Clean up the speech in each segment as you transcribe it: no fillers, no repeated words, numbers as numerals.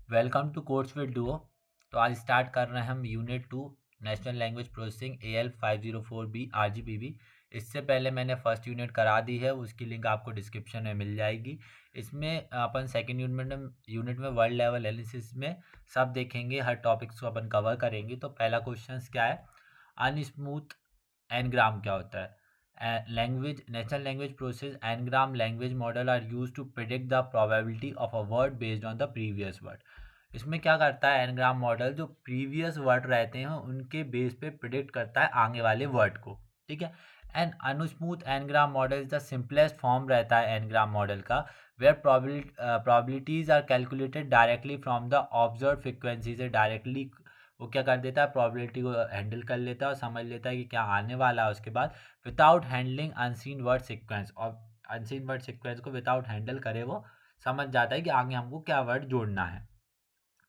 Welcome to course with Duo. तो आज start कर रहे हैं हम unit 2 national language processing AL 504B RGPB। इससे पहले मैंने फर्स्ट यूनिट करा दी है, उसकी लिंक आपको डिस्क्रिप्शन में मिल जाएगी। इसमें अपन सेकंड यूनिट में वर्ड लेवल एनालिसिस में सब देखेंगे, हर टॉपिक्स को अपन कवर करेंगे। तो पहला क्वेश्चन क्या है, अनस्मूथ एनग्राम क्या होता है। Language national language process n gram language model are use to predict the probability of a word based on the previous word. इसमें क्या करता है, एनग्राम मॉडल जो प्रीवियस वर्ड रहते हैं उनके बेस पे प्रिडिक्ट करता है आगे वाले वर्ड को। ठीक है। An unsmooth n gram model is the simplest form रहता है एनग्राम मॉडल का, where probabilities are calculated directly from the observe frequency से। डायरेक्टली वो क्या कर देता है, प्रोबेबिलिटी को हैंडल कर लेता है और समझ लेता है कि क्या आने वाला है उसके बाद, without handling unseen word sequence. और अनसीन वर्ड सीक्वेंस को विदाउट हैंडल करे वो समझ जाता है कि आगे हमको क्या वर्ड जोड़ना है।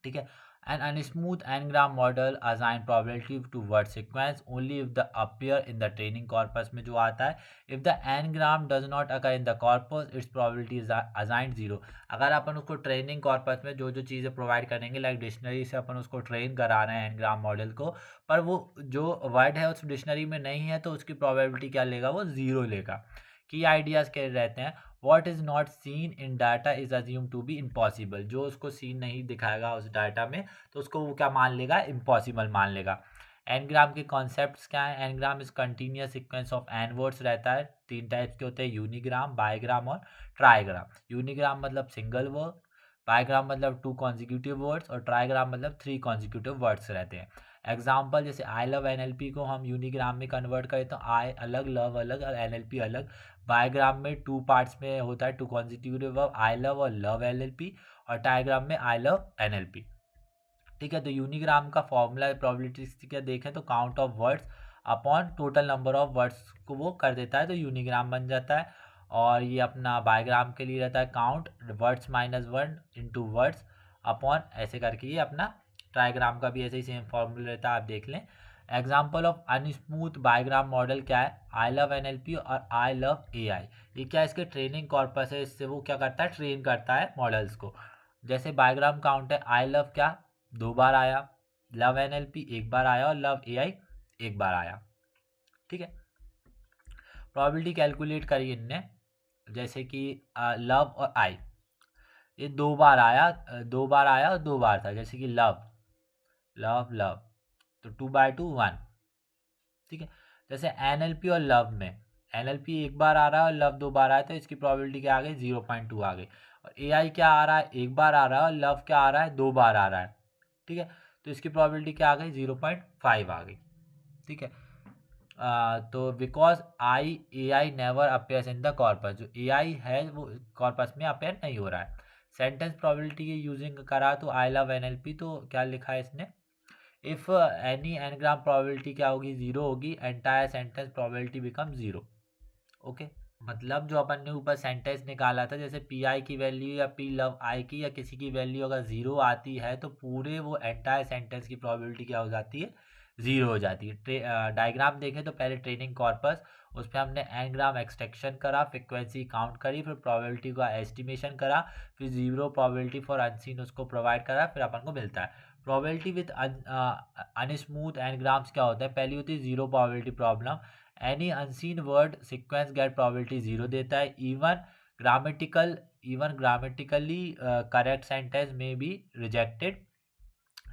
ठीक है। An unsmooth n gram model assign probability to word sequence only if the appear in the training corpus में जो आता है। If the n gram does not occur in the corpus its probability is assigned zero. अगर अपन उसको training corpus में जो जो चीज़ें प्रोवाइड करेंगे, लाइक डिक्शनरी से अपन उसको ट्रेन करा रहे हैं एनग्राम मॉडल को, पर वो जो वर्ड है उस डिक्शनरी में नहीं है तो उसकी प्रोबेबिलिटी क्या लेगा, वो ज़ीरो लेगा। की आइडियाज़ क्या रहते हैं, what is not seen in data is assume to be impossible. जो उसको सीन नहीं दिखाएगा उस डाटा में तो उसको वो क्या मान लेगा, इम्पॉसिबल मान लेगा। एनग्राम के कॉन्सेप्ट्स क्या है, n gram is continuous sequence of N words रहता है। तीन टाइप्स के होते हैं, यूनिग्राम, बायग्राम और ट्राइग्राम। यूनिग्राम मतलब सिंगल वर्ड, बायग्राम मतलब 2 कॉन्जिक्यूटिव वर्ड्स और ट्राइग्राम मतलब 3 कॉन्जिक्यूटिव वर्ड्स रहते हैं। एग्जाम्पल जैसे आई लव NLP को हम यूनिग्राम में कन्वर्ट करें तो आई अलग, लव अलग और NLP अलग। बायोग्राम में 2 पार्ट्स में होता है, 2 कॉन्जिक्यूटिव वर्ब, आई लव और लव NLP, और डायग्राम में आई लव NLP। ठीक है। तो यूनिग्राम का फॉर्मूला प्रोबेबिलिटी क्या देखें तो count of words upon total number of words को वो कर देता है तो यूनिग्राम बन जाता है। और ये अपना बायोग्राम के लिए रहता है count words -1 into words upon ऐसे करके। ये अपना ट्राइग्राम का भी ऐसे ही सेम फॉर्मूला रहता है, आप देख लें। एग्जाम्पल ऑफ अनस्मूथ बायोग्राम मॉडल क्या है, आई लव NLP और आई लव AI। ये क्या इसके ट्रेनिंग कॉर्पस है, इससे वो क्या करता है, ट्रेन करता है मॉडल्स को। जैसे बायोग्राम काउंट है, आई लव क्या 2 बार आया, लव NLP 1 बार आया और लव AI 1 बार आया। ठीक है। प्रोबेबिलिटी कैलकुलेट करी इनने, जैसे कि लव और आई, ये 2 बार आया, 2 बार आया और 2 बार था। जैसे कि लव लव लव तो 2/2 1। ठीक है। जैसे NLP और लव में, NLP 1 बार आ रहा है और लव 2 बार आया तो इसकी प्रोबेबिलिटी क्या आ गई, 0.2 आ गई। और AI क्या आ रहा है, 1 बार आ रहा है और लव क्या आ रहा है, 2 बार आ रहा है। ठीक है। तो इसकी प्रोबेबिलिटी क्या आ गई, 0.5 आ गई। ठीक है। तो because AI never appears in the corpus, जो AI है वो कॉर्पस में अपेयर नहीं हो रहा है। सेंटेंस प्रोबेबिलिटी के यूजिंग करा तो आई लव NLP, तो क्या लिखा है इसने, इफ एनी एनग्राम प्रोबेबिलिटी क्या होगी, 0 होगी, entire sentence probability become 0। Okay. मतलब जो अपन ने ऊपर सेंटेंस निकाला था, जैसे PI की वैल्यू या P लव I की या किसी की वैल्यू अगर 0 आती है तो पूरे वो एंटायर सेंटेंस की प्रोबेबिलिटी क्या हो जाती है, 0 हो जाती है। डायग्राम देखें तो पहले ट्रेनिंग कॉर्पस, उस पर हमने एनग्राम एक्सट्रैक्शन करा, फ्रिक्वेंसी काउंट करी, फिर प्रोबेबिलिटी का एस्टिमेशन करा, फिर 0 प्रोबेबिलिटी फॉर अनसीन उसको प्रोवाइड करा, फिर अपन को मिलता है प्रोबेबिलिटी विद अनस्मूथ एनग्राम्स। क्या होता है, पहली होती है 0 probability problem, any unseen word sequence get probability 0 देता है। इवन ग्रामेटिकली करेक्ट सेंटेंस में बी रिजेक्टेड।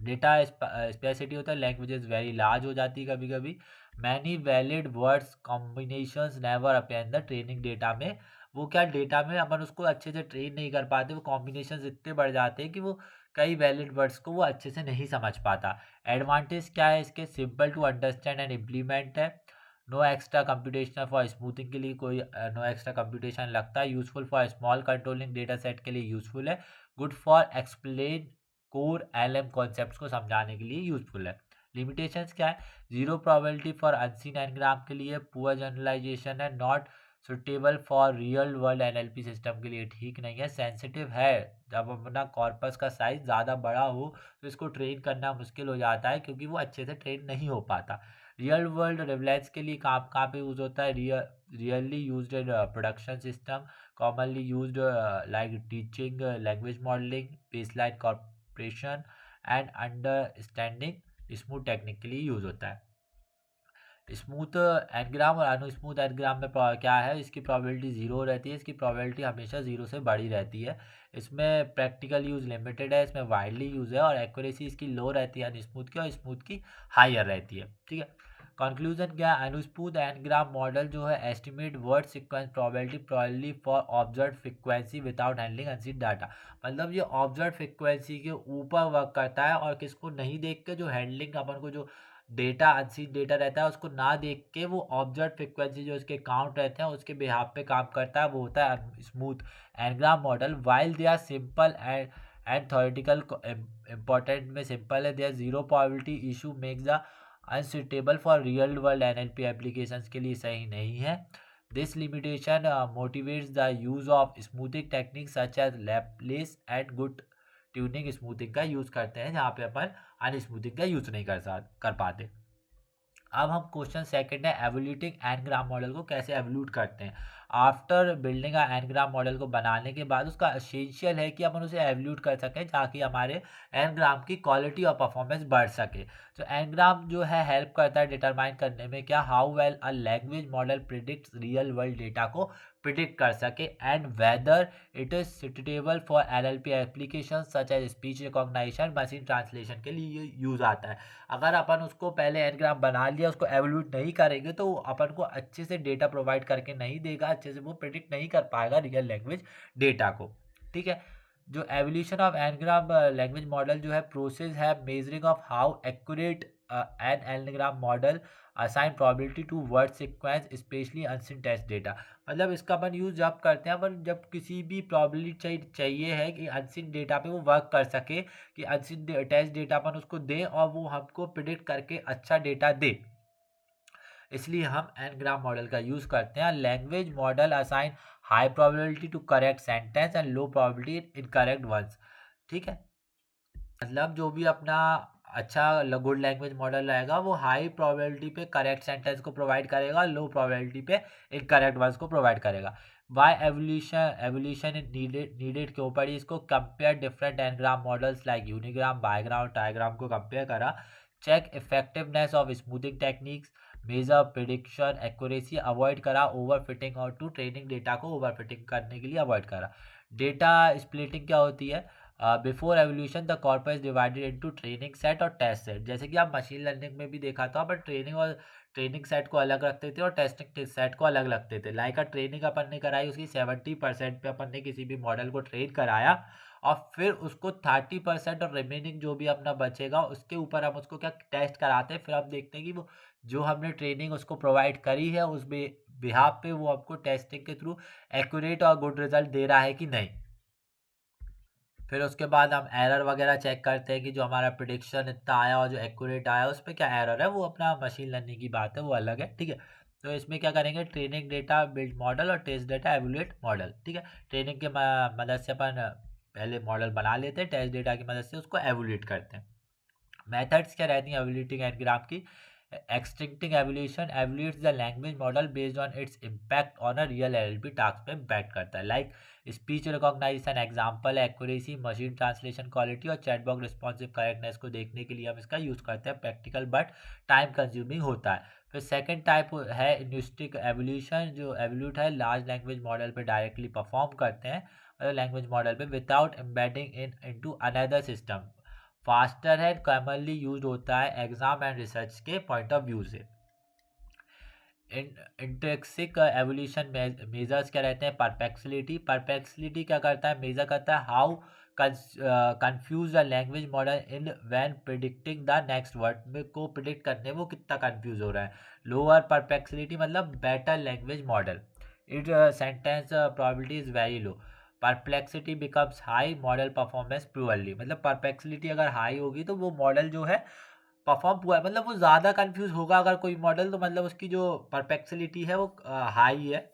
डेटा स्पेसिटी होता है, लैंग्वेजेस वेरी लार्ज हो जाती है कभी कभी। Many valid words combinations never appear in the training data में। वो क्या डेटा में अपन उसको अच्छे से ट्रेन नहीं कर पाते, वो कॉम्बिनेशंस इतने बढ़ जाते हैं कि वो कई वैलिड वर्ड्स को वो अच्छे से नहीं समझ पाता। एडवांटेज क्या है इसके, simple to understand and implement है। No extra computation for smoothing के लिए कोई नो एक्स्ट्रा कंप्यूटेशन लगता है। Useful for small controlling data set के लिए यूजफुल है। Good for explain core LM concepts को समझाने के लिए यूजफुल है। लिमिटेशंस क्या है, 0 प्रोबेबिलिटी फॉर अनसीन एनग्राम के लिए, पुअर जनरलाइजेशन है, not suitable for real world NLP system के लिए, ठीक नहीं है। सेंसिटिव है, जब अपना कॉर्पस का साइज ज़्यादा बड़ा हो तो इसको ट्रेन करना मुश्किल हो जाता है क्योंकि वो अच्छे से ट्रेन नहीं हो पाता। रियल वर्ल्ड रिवलेंस के लिए कहाँ कहाँ पे यूज़ होता है, really use in production system, commonly used like teaching language modeling, baseline interpretation and understanding smooth technique के लिए यूज़ होता है। स्मूथ एनग्राम और अनस्मूथ एनग्राम में क्या है, इसकी प्रोबेबिलिटी ज़ीरो रहती है, इसकी प्रोबेबिलिटी हमेशा ज़ीरो से बड़ी रहती है। इसमें प्रैक्टिकल यूज़ लिमिटेड है, इसमें वाइडली यूज़ है और एक्यूरेसी इसकी लो रहती है अनस्मूथ की, और स्मूथ की हायर रहती है। ठीक है, कंक्लूजन क्या है, अनस्मूथ एनग्राम मॉडल जो है estimate word sequence probability probably for observe frequency without handling unseen data. मतलब ये ऑब्जर्व फ्रीक्वेंसी के ऊपर वर्क करता है और किसको नहीं देख के, जो हैंडलिंग अपन को जो डेटा अनसीन डेटा रहता है उसको ना देख के वो ऑब्जर्व फ्रीक्वेंसी जो इसके काउंट रहते हैं उसके बिहाफ पे काम करता है, वो होता है smooth n gram model. While they are simple and theoretical, important में सिंपल है, they are zero probability issue makes the unsuitable for real world NLP applications के लिए सही नहीं है। This limitation motivates the use of smoothing technique such as Laplace and good tuning smoothing का use करते हैं, जहाँ पे अपन अनस्मूथिंग का यूज़ नहीं कर पाते। अब हम क्वेश्चन सेकंड है, एवोल्यूटिंग एनग्राम मॉडल को कैसे एवोल्यूट करते हैं। After building a n gram model को बनाने के बाद उसका एसेंशियल है कि अपन उसे एवोल्यूट कर सकें ताकि हमारे एनग्राम की क्वालिटी और परफॉर्मेंस बढ़ सके। तो एनग्राम जो है हेल्प करता है डिटरमाइन करने में क्या, how well a language model predicts real world data को प्रिडिक्ट कर सके and whether it is suitable for NLP application such as speech recognition machine translation के लिए यूज़ आता है। अगर अपन उसको पहले एनग्राम बना लिया, उसको एवोल्यूट नहीं करेंगे तो अपन को अच्छे से डेटा प्रोवाइड करके नहीं देगा, अच्छे से वो प्रिडिक्ट नहीं कर पाएगा रियल लैंग्वेज डेटा को। ठीक है, जो evolution of n gram language model जो है प्रोसेस है measuring of how accurate an n gram model assign probability to word sequence specially unseen test data. मतलब इसका अपन यूज़ जब करते हैं अपन जब किसी भी प्रोबेबिलिटी चाहिए है कि अनसिन डेटा पे वो वर्क कर सके, कि अनसिन टेस्ट डेटा अपन उसको दें और वो हमको प्रिडिक्ट करके अच्छा डेटा दे, इसलिए हम एनग्राम मॉडल का यूज़ करते हैं। Language model assign high probability to correct sentence and low probability incorrect ones. ठीक है, मतलब जो भी अपना अच्छा गुड लैंग्वेज मॉडल रहेगा वो हाई प्रोबेबिलिटी पे करेक्ट सेंटेंस को प्रोवाइड करेगा, लो प्रोबेबिलिटी पे इनकरेक्ट वर्ड्स को प्रोवाइड करेगा। वाई एवोल्यूशन नीडेड के ऊपर ही इसको compare different n gram models like unigram, bigram, trigram को कंपेयर करा। Check effectiveness of smoothing techniques, measure prediction accuracy, avoid करा ओवर फिटिंग और टू ट्रेनिंग डेटा को ओवर फिटिंग करने के लिए अवॉइड करा। डेटा स्प्लिटिंग क्या होती है, before evolution the corpus divided into training set और टेस्ट सेट। जैसे कि आप मशीन लर्निंग में भी देखा था, अपन ट्रेनिंग सेट को अलग रखते थे और टेस्टिंग सेट को अलग रखते थे। लाइक ट्रेनिंग अपन ने कराई, उसकी 70% पे अपन ने किसी भी मॉडल को ट्रेन कराया और फिर उसको 30% और रिमेनिंग जो भी अपना बचेगा उसके ऊपर हम उसको क्या टेस्ट कराते हैं। फिर हम देखते हैं कि वो जो हमने ट्रेनिंग उसको प्रोवाइड करी है उस बिहाफ पे वो आपको टेस्टिंग के थ्रू एक्यूरेट और गुड रिजल्ट दे रहा है कि नहीं। फिर उसके बाद हम एरर वगैरह चेक करते हैं कि जो हमारा प्रिडिक्शन इतना आया और जो एक्यूरेट आया उस पर क्या एरर है, वो अपना मशीन लर्निंग की बात है, वो अलग है। ठीक है, तो इसमें क्या करेंगे, ट्रेनिंग डेटा बिल्ड मॉडल और टेस्ट डेटा एवोल्यूट मॉडल। ठीक है, ट्रेनिंग के मदद से अपन पहले मॉडल बना लेते हैं, टेस्ट डेटा की मदद से उसको एवोल्यूट करते हैं। मेथड्स क्या रहती हैं एवोल्यूटिंग एनग्राम की, extrinsic evaluation evaluates the language model based on its impact on a real NLP task पे इम्पैक्ट करता है। Like speech recognition example, accuracy, machine translation quality और चैटबॉक्स रिस्पॉन्सिव करेक्टनेस को देखने के लिए हम इसका यूज़ करते हैं। प्रैक्टिकल बट टाइम कंज्यूमिंग होता है। फिर सेकंड टाइप है इंडस्ट्रिक एवोल्यूशन, जो एवोल्यूट है लार्ज लैंग्वेज मॉडल पे डायरेक्टली परफॉर्म करते हैं लैंग्वेज मॉडल पे without embedding into another system. Faster है, कॉमनली यूज होता है एग्जाम एंड रिसर्च के पॉइंट ऑफ व्यू से। इंटेक्सिक एवोल्यूशन मेजर्स क्या रहते हैं, परप्लेक्सिटी। परप्लेक्सिटी क्या करता है, मेजर करता है how confuse the language model in when predicting the next word को प्रिडिक्ट करने वो कितना कंफ्यूज हो रहा है। लोअर परप्लेक्सिटी मतलब better language model, it sentence probability is very low. Perplexity becomes high, model performance poorly. मतलब परप्लेक्सिटी अगर हाई होगी तो वो मॉडल जो है परफॉर्म पुअर, मतलब वो ज़्यादा कंफ्यूज होगा अगर कोई मॉडल, तो मतलब उसकी जो परप्लेक्सिटी है वो हाई है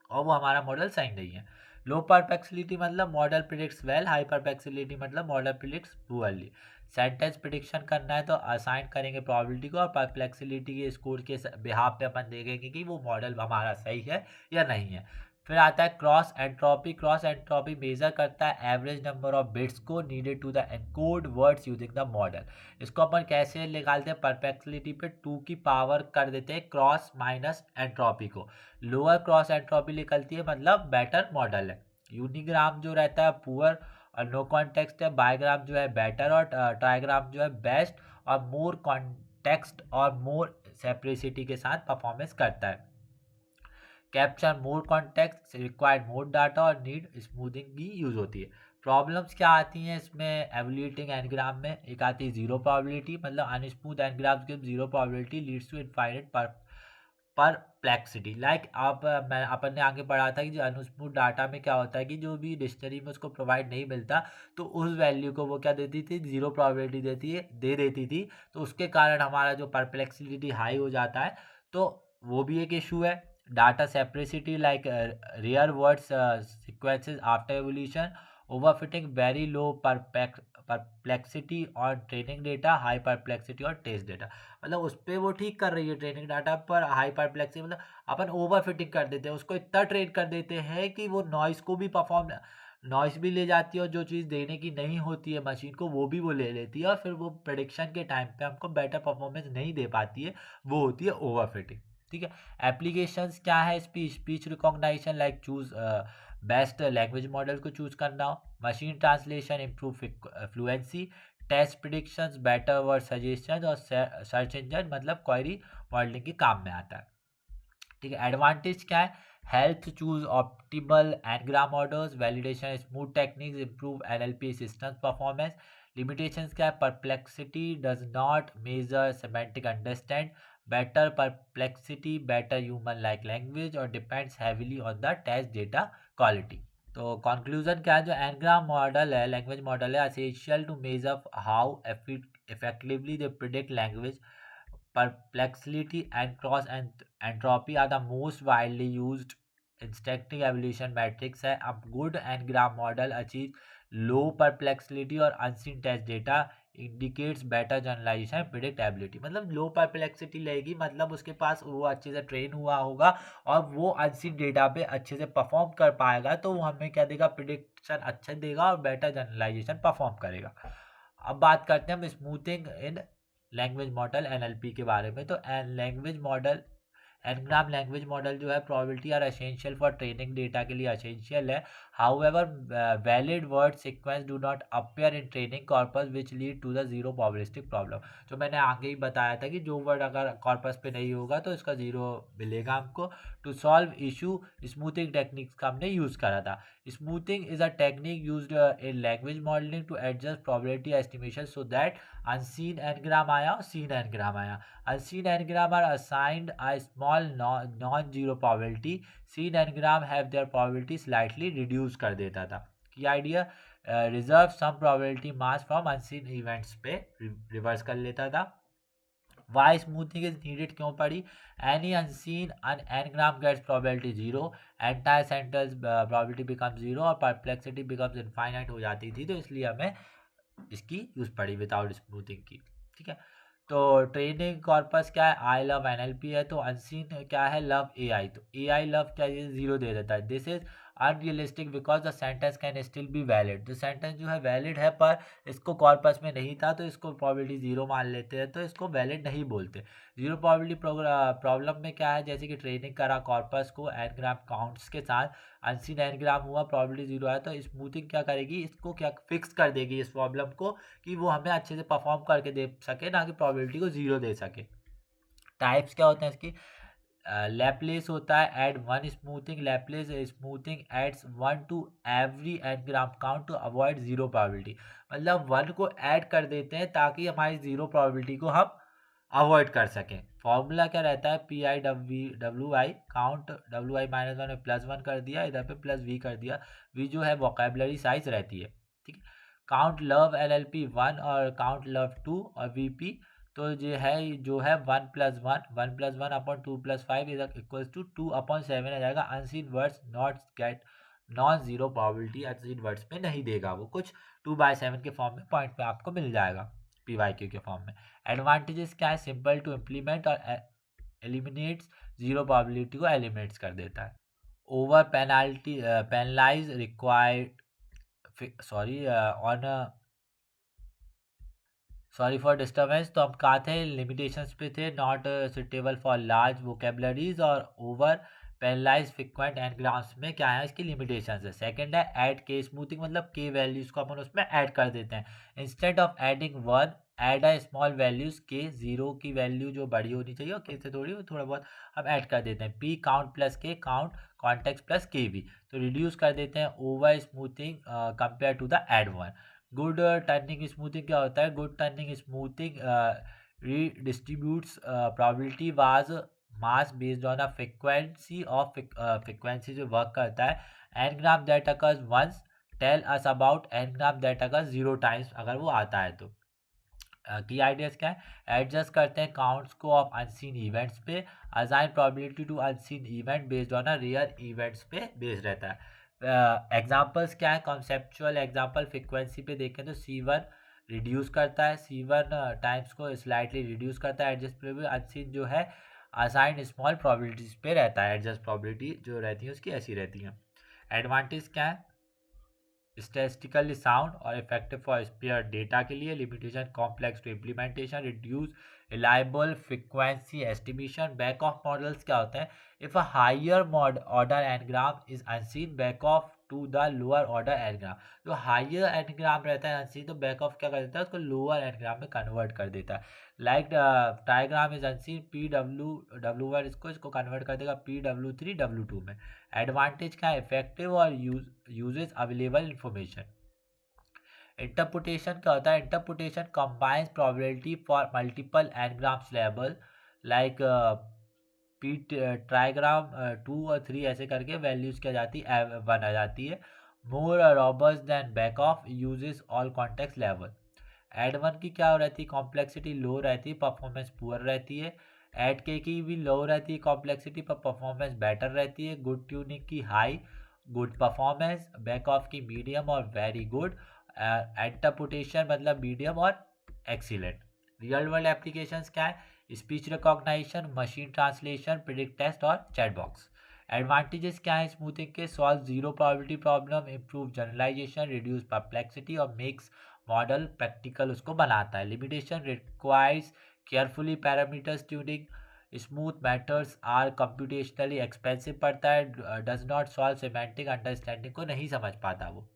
और वो हमारा मॉडल सही नहीं है। लो परप्लेक्सिटी मतलब model predicts well, high perplexity मतलब model predicts poorly. Sentence prediction करना है तो असाइन करेंगे प्रोबेबिलिटी को और परप्लेक्सिटी के स्कोर के बिहाफ पे अपन देखेंगे कि वो मॉडल हमारा सही है या नहीं है। फिर आता है cross entropy. Cross entropy measure करता है एवरेज नंबर ऑफ बिट्स को needed to the encode words using the model. इसको अपन कैसे निकालते हैं, परप्लेक्सिटी पे 2 की पावर कर देते हैं क्रॉस माइनस एंट्रोपी को, लोअर क्रॉस एंट्रोपी निकलती है, मतलब बेटर मॉडल है। यूनिग्राम जो रहता है पुअर और नो कॉन्टेक्स्ट है, बायग्राम जो है बेटर और ट्राइग्राम जो है बेस्ट और मोर कॉन्टेक्स्ट और मोर सेपरेसिटी के साथ परफॉर्मेंस करता है। कैप्चर मोर कॉन्टेक्स्ट, रिक्वायर्ड मोर डाटा और नीड स्मूथिंग की यूज होती है। प्रॉब्लम्स क्या आती हैं इसमें एवल्यूएटिंग एनग्राम में, एक आती है जीरो प्रोबेबिलिटी, मतलब unsmooth n grams give zero probability leads to infinite perplexity. Like आप मैं अपन ने आगे पढ़ा था कि जो अनस्मूथ डाटा में क्या होता है कि जो भी डिक्शनरी में उसको प्रोवाइड नहीं मिलता तो उस वैल्यू को वो क्या देती थी, जीरो प्रोबेबिलिटी दे देती थी, तो उसके कारण हमारा जो परप्लेक्सिटी हाई हो जाता है, तो वो भी एक इशू है। Data sparsity like rare words sequences after evaluation, overfitting, very low perplexity और ट्रेनिंग डेटा, हाई परप्लेक्सिटी और टेस्ट डेटा। मतलब उस पर वो ठीक कर रही है ट्रेनिंग डाटा पर, हाई परप्लेक्सिटी मतलब अपन ओवर फिटिंग कर देते हैं उसको, इतना ट्रेन कर देते हैं कि वो नॉइस को भी परफॉर्म, नॉइस भी ले जाती है और जो चीज़ देने की नहीं होती है मशीन को वो भी वो ले लेती है, और फिर वो प्रेडिक्शन के टाइम पे हमको बेटर परफॉर्मेंस नहीं दे पाती है, वो होती है ओवर फिटिंग। ठीक है, एप्लीकेशंस क्या है, speech recognization like choose best language model को चूज करना हो, machine translation improve fluency, test predictions, better word suggestion और सर्च इंजन मतलब क्वेरी मॉडलिंग के काम में आता है। ठीक है, एडवांटेज क्या है, help choose optimal n gram orders, validation smooth techniques, improve NLP system performance. Limitations क्या है, perplexity does not measure semantic understand, better perplexity, better human like language और depends heavily on the test data quality. तो conclusion क्या है, जो n gram model है, language model है, essential to measure how effectively they predict language. Perplexity and cross entropy are the most widely used instinctive evolution metrics है। अब good n-gram model achieve low perplexity और unseen test data indicates better generalization and predictability। मतलब लो perplexity लेगी, मतलब उसके पास वो अच्छे से ट्रेन हुआ होगा और वो अनसीन डेटा पे अच्छे से परफॉर्म कर पाएगा, तो वो हमें क्या देगा, प्रिडिक्शन अच्छा देगा और बेटर जनरलाइजेशन परफॉर्म करेगा। अब बात करते हैं हम smoothing in language model NLP के बारे में। तो language model n gram language model जो है probability are essential for training data के लिए एसेंशियल है। However valid word sequence do not appear in training corpus which lead to the zero probabilistic problem. जो मैंने आगे ही बताया था कि जो वर्ड अगर कॉर्पस पे नहीं होगा तो इसका जीरो मिलेगा हमको। To solve issue smoothing techniques का हमने यूज़ करा था। Smoothing is a technique used in language modelling to adjust probability estimation so that unseen n gram आया और सीन एनग्राम आया। Unseen n-gram are assigned a small non-zero probability. Seen n-gram have their probability slightly reduce कर देता था। Key idea, reserve some probability mass from unseen events पे reverse कर लेता था। Why smoothing is needed क्यों पड़ी, any unseen n-gram gets probability 0, entire sentence probability becomes 0 और perplexity becomes infinite हो जाती थी, तो इसलिए हमें इसकी यूज़ पड़ी विदाउट स्मूथिंग की। ठीक है, तो ट्रेनिंग कॉर्पस क्या है, आई लव एनएलपी है, तो अनसीन क्या है, लव एआई, तो एआई लव क्या है, जीरो दे देता है। This is unrealistic because the sentence can still be valid. जो सेंटेंस जो है वैलिड है पर इसको कॉर्पस में नहीं था तो इसको प्रोबेबिलिटी जीरो मान लेते हैं, तो इसको वैलिड नहीं बोलते। जीरो प्रोबेबिलिटी प्रॉब्लम में क्या है, जैसे कि ट्रेनिंग करा कॉर्पस को एनग्राम काउंट्स के साथ, अनसीन एनग्राम हुआ, प्रोबेबिलिटी जीरो है, तो स्मूथिंग क्या करेगी, इसको क्या फिक्स कर देगी इस प्रॉब्लम को कि वो हमें अच्छे से परफॉर्म करके दे सके, ना कि प्रोबेबिलिटी को जीरो दे सके। टाइप्स क्या होते हैं इसकी, लैपलेस होता है add one smoothing, Laplace smoothing adds one to every n gram count to avoid zero probability. मतलब वन को ऐड कर देते हैं ताकि हमारी जीरो प्रोबेबिलिटी को हम अवॉइड कर सकें। फॉर्मूला क्या रहता है, P I W I count, W I minus one में प्लस वन कर दिया, इधर पे प्लस वी कर दिया, वी जो है वोकेबलरी साइज रहती है। ठीक है, count love L L P one और काउंट लव टू और वी पी, तो जो है one plus one upon two plus five is equals to two upon seven आ जाएगा। Unseen words not get non zero probability, unseen words में नहीं देगा, वो कुछ 2/7 के फॉर्म में पॉइंट पे आपको मिल जाएगा PYQ के फॉर्म में। एडवांटेजेस क्या है, सिंपल टू इम्प्लीमेंट और एलिमिनेट्स जीरो प्रोबेबिलिटी को एलिमिनेट्स कर देता है। Over penalty penalise required sorry for disturbance. तो हम कहा थे लिमिटेशंस पे थे, not suitable for large vocabularies और ओवर पेनलाइज फ्रिक्वेंट एनग्राम्स में क्या है इसकी लिमिटेशंस है। सेकंड है ऐड के स्मूथिंग, मतलब के वैल्यूज को अपन उसमें ऐड कर देते हैं। Instead of adding one add a small values के, जीरो की वैल्यू जो बड़ी होनी चाहिए और के से थोड़ा बहुत हम ऐड कर देते हैं। P count plus K count context plus K भी, तो रिड्यूस कर देते हैं over smoothing compare to the add one. Good turning smoothing क्या होता है? Good turning smoothing redistributes probability was mass based on a frequency of frequency जो work करता है। n-gram that occurs once tell us about n-gram that occurs 0 times अगर वो आता है तो। की आइडियाज क्या है? एडजस्ट करते हैं काउंट्स को ऑफ अनसीन इवेंट्स पे, assign probability to unseen event based on a real events पे बेस्ड रहता है। एग्जांपल्स क्या है? कॉन्सेप्चुअल एग्जांपल फ्रीक्वेंसी पे देखें तो C1 रिड्यूस करता है, C1 टाइम्स को स्लाइटली रिड्यूस करता है। एडजस्ट प्रोबेबिलिटी अनसीन जो है असाइन स्मॉल प्रोबेबिलिटीज पे रहता है, एडजस्ट प्रोबेबिलिटी जो रहती है उसकी ऐसी रहती है। एडवांटेज क्या है? स्टैटिस्टिकली साउंड और इफेक्टिव फॉर स्पेयर डेटा के लिए। Limitation complex to implementation, reduce reliable frequency estimation. Back off models क्या होते हैं? If a higher order n gram is unseen back off to the lower order n gram. जो higher n gram रहता है unseen, तो back of क्या कर देता है? उसको लोअर एनग्राम में कन्वर्ट कर देता है। Like trigram is unseen PW1 इसको कन्वर्ट कर देगा PW3W2 में। एडवांटेज क्या है? इफेक्टिव और यूजेस अवेलेबल इंफॉर्मेशन। इंटरप्रिटेशन क्या होता है? Interpretation combines probability for multiple n grams level, like P trigram 2 और 3 ऐसे करके वैल्यूज क्या जाती है? 1 आ जाती है। More robust than back off, uses all context level. Add one की क्या रहती है? कॉम्प्लेक्सिटी लो रहती है, परफॉर्मेंस पुअर रहती है। एड के की भी लो रहती है कॉम्प्लेक्सिटी, पर परफॉर्मेंस बेटर रहती है। गुड ट्यूनिंग की high, good performance. Back off की मीडियम और वेरी गुड। इंटरप्रिटेशन मतलब मीडियम और एक्सीलेंट। रियल वर्ल्ड एप्लीकेशंस क्या है? Speech recognition, machine translation, predict text और चैट बॉक्स। एडवांटेजेस क्या है स्मूथिंग के? Solve zero probability problem, improve generalisation, reduce perplexity और मेक्स मॉडल प्रैक्टिकल उसको बनाता है। Limitation requires carefully parameters tuning, smooth matters are computationally expensive पड़ता है, does not solve semantic understanding को नहीं समझ पाता वो।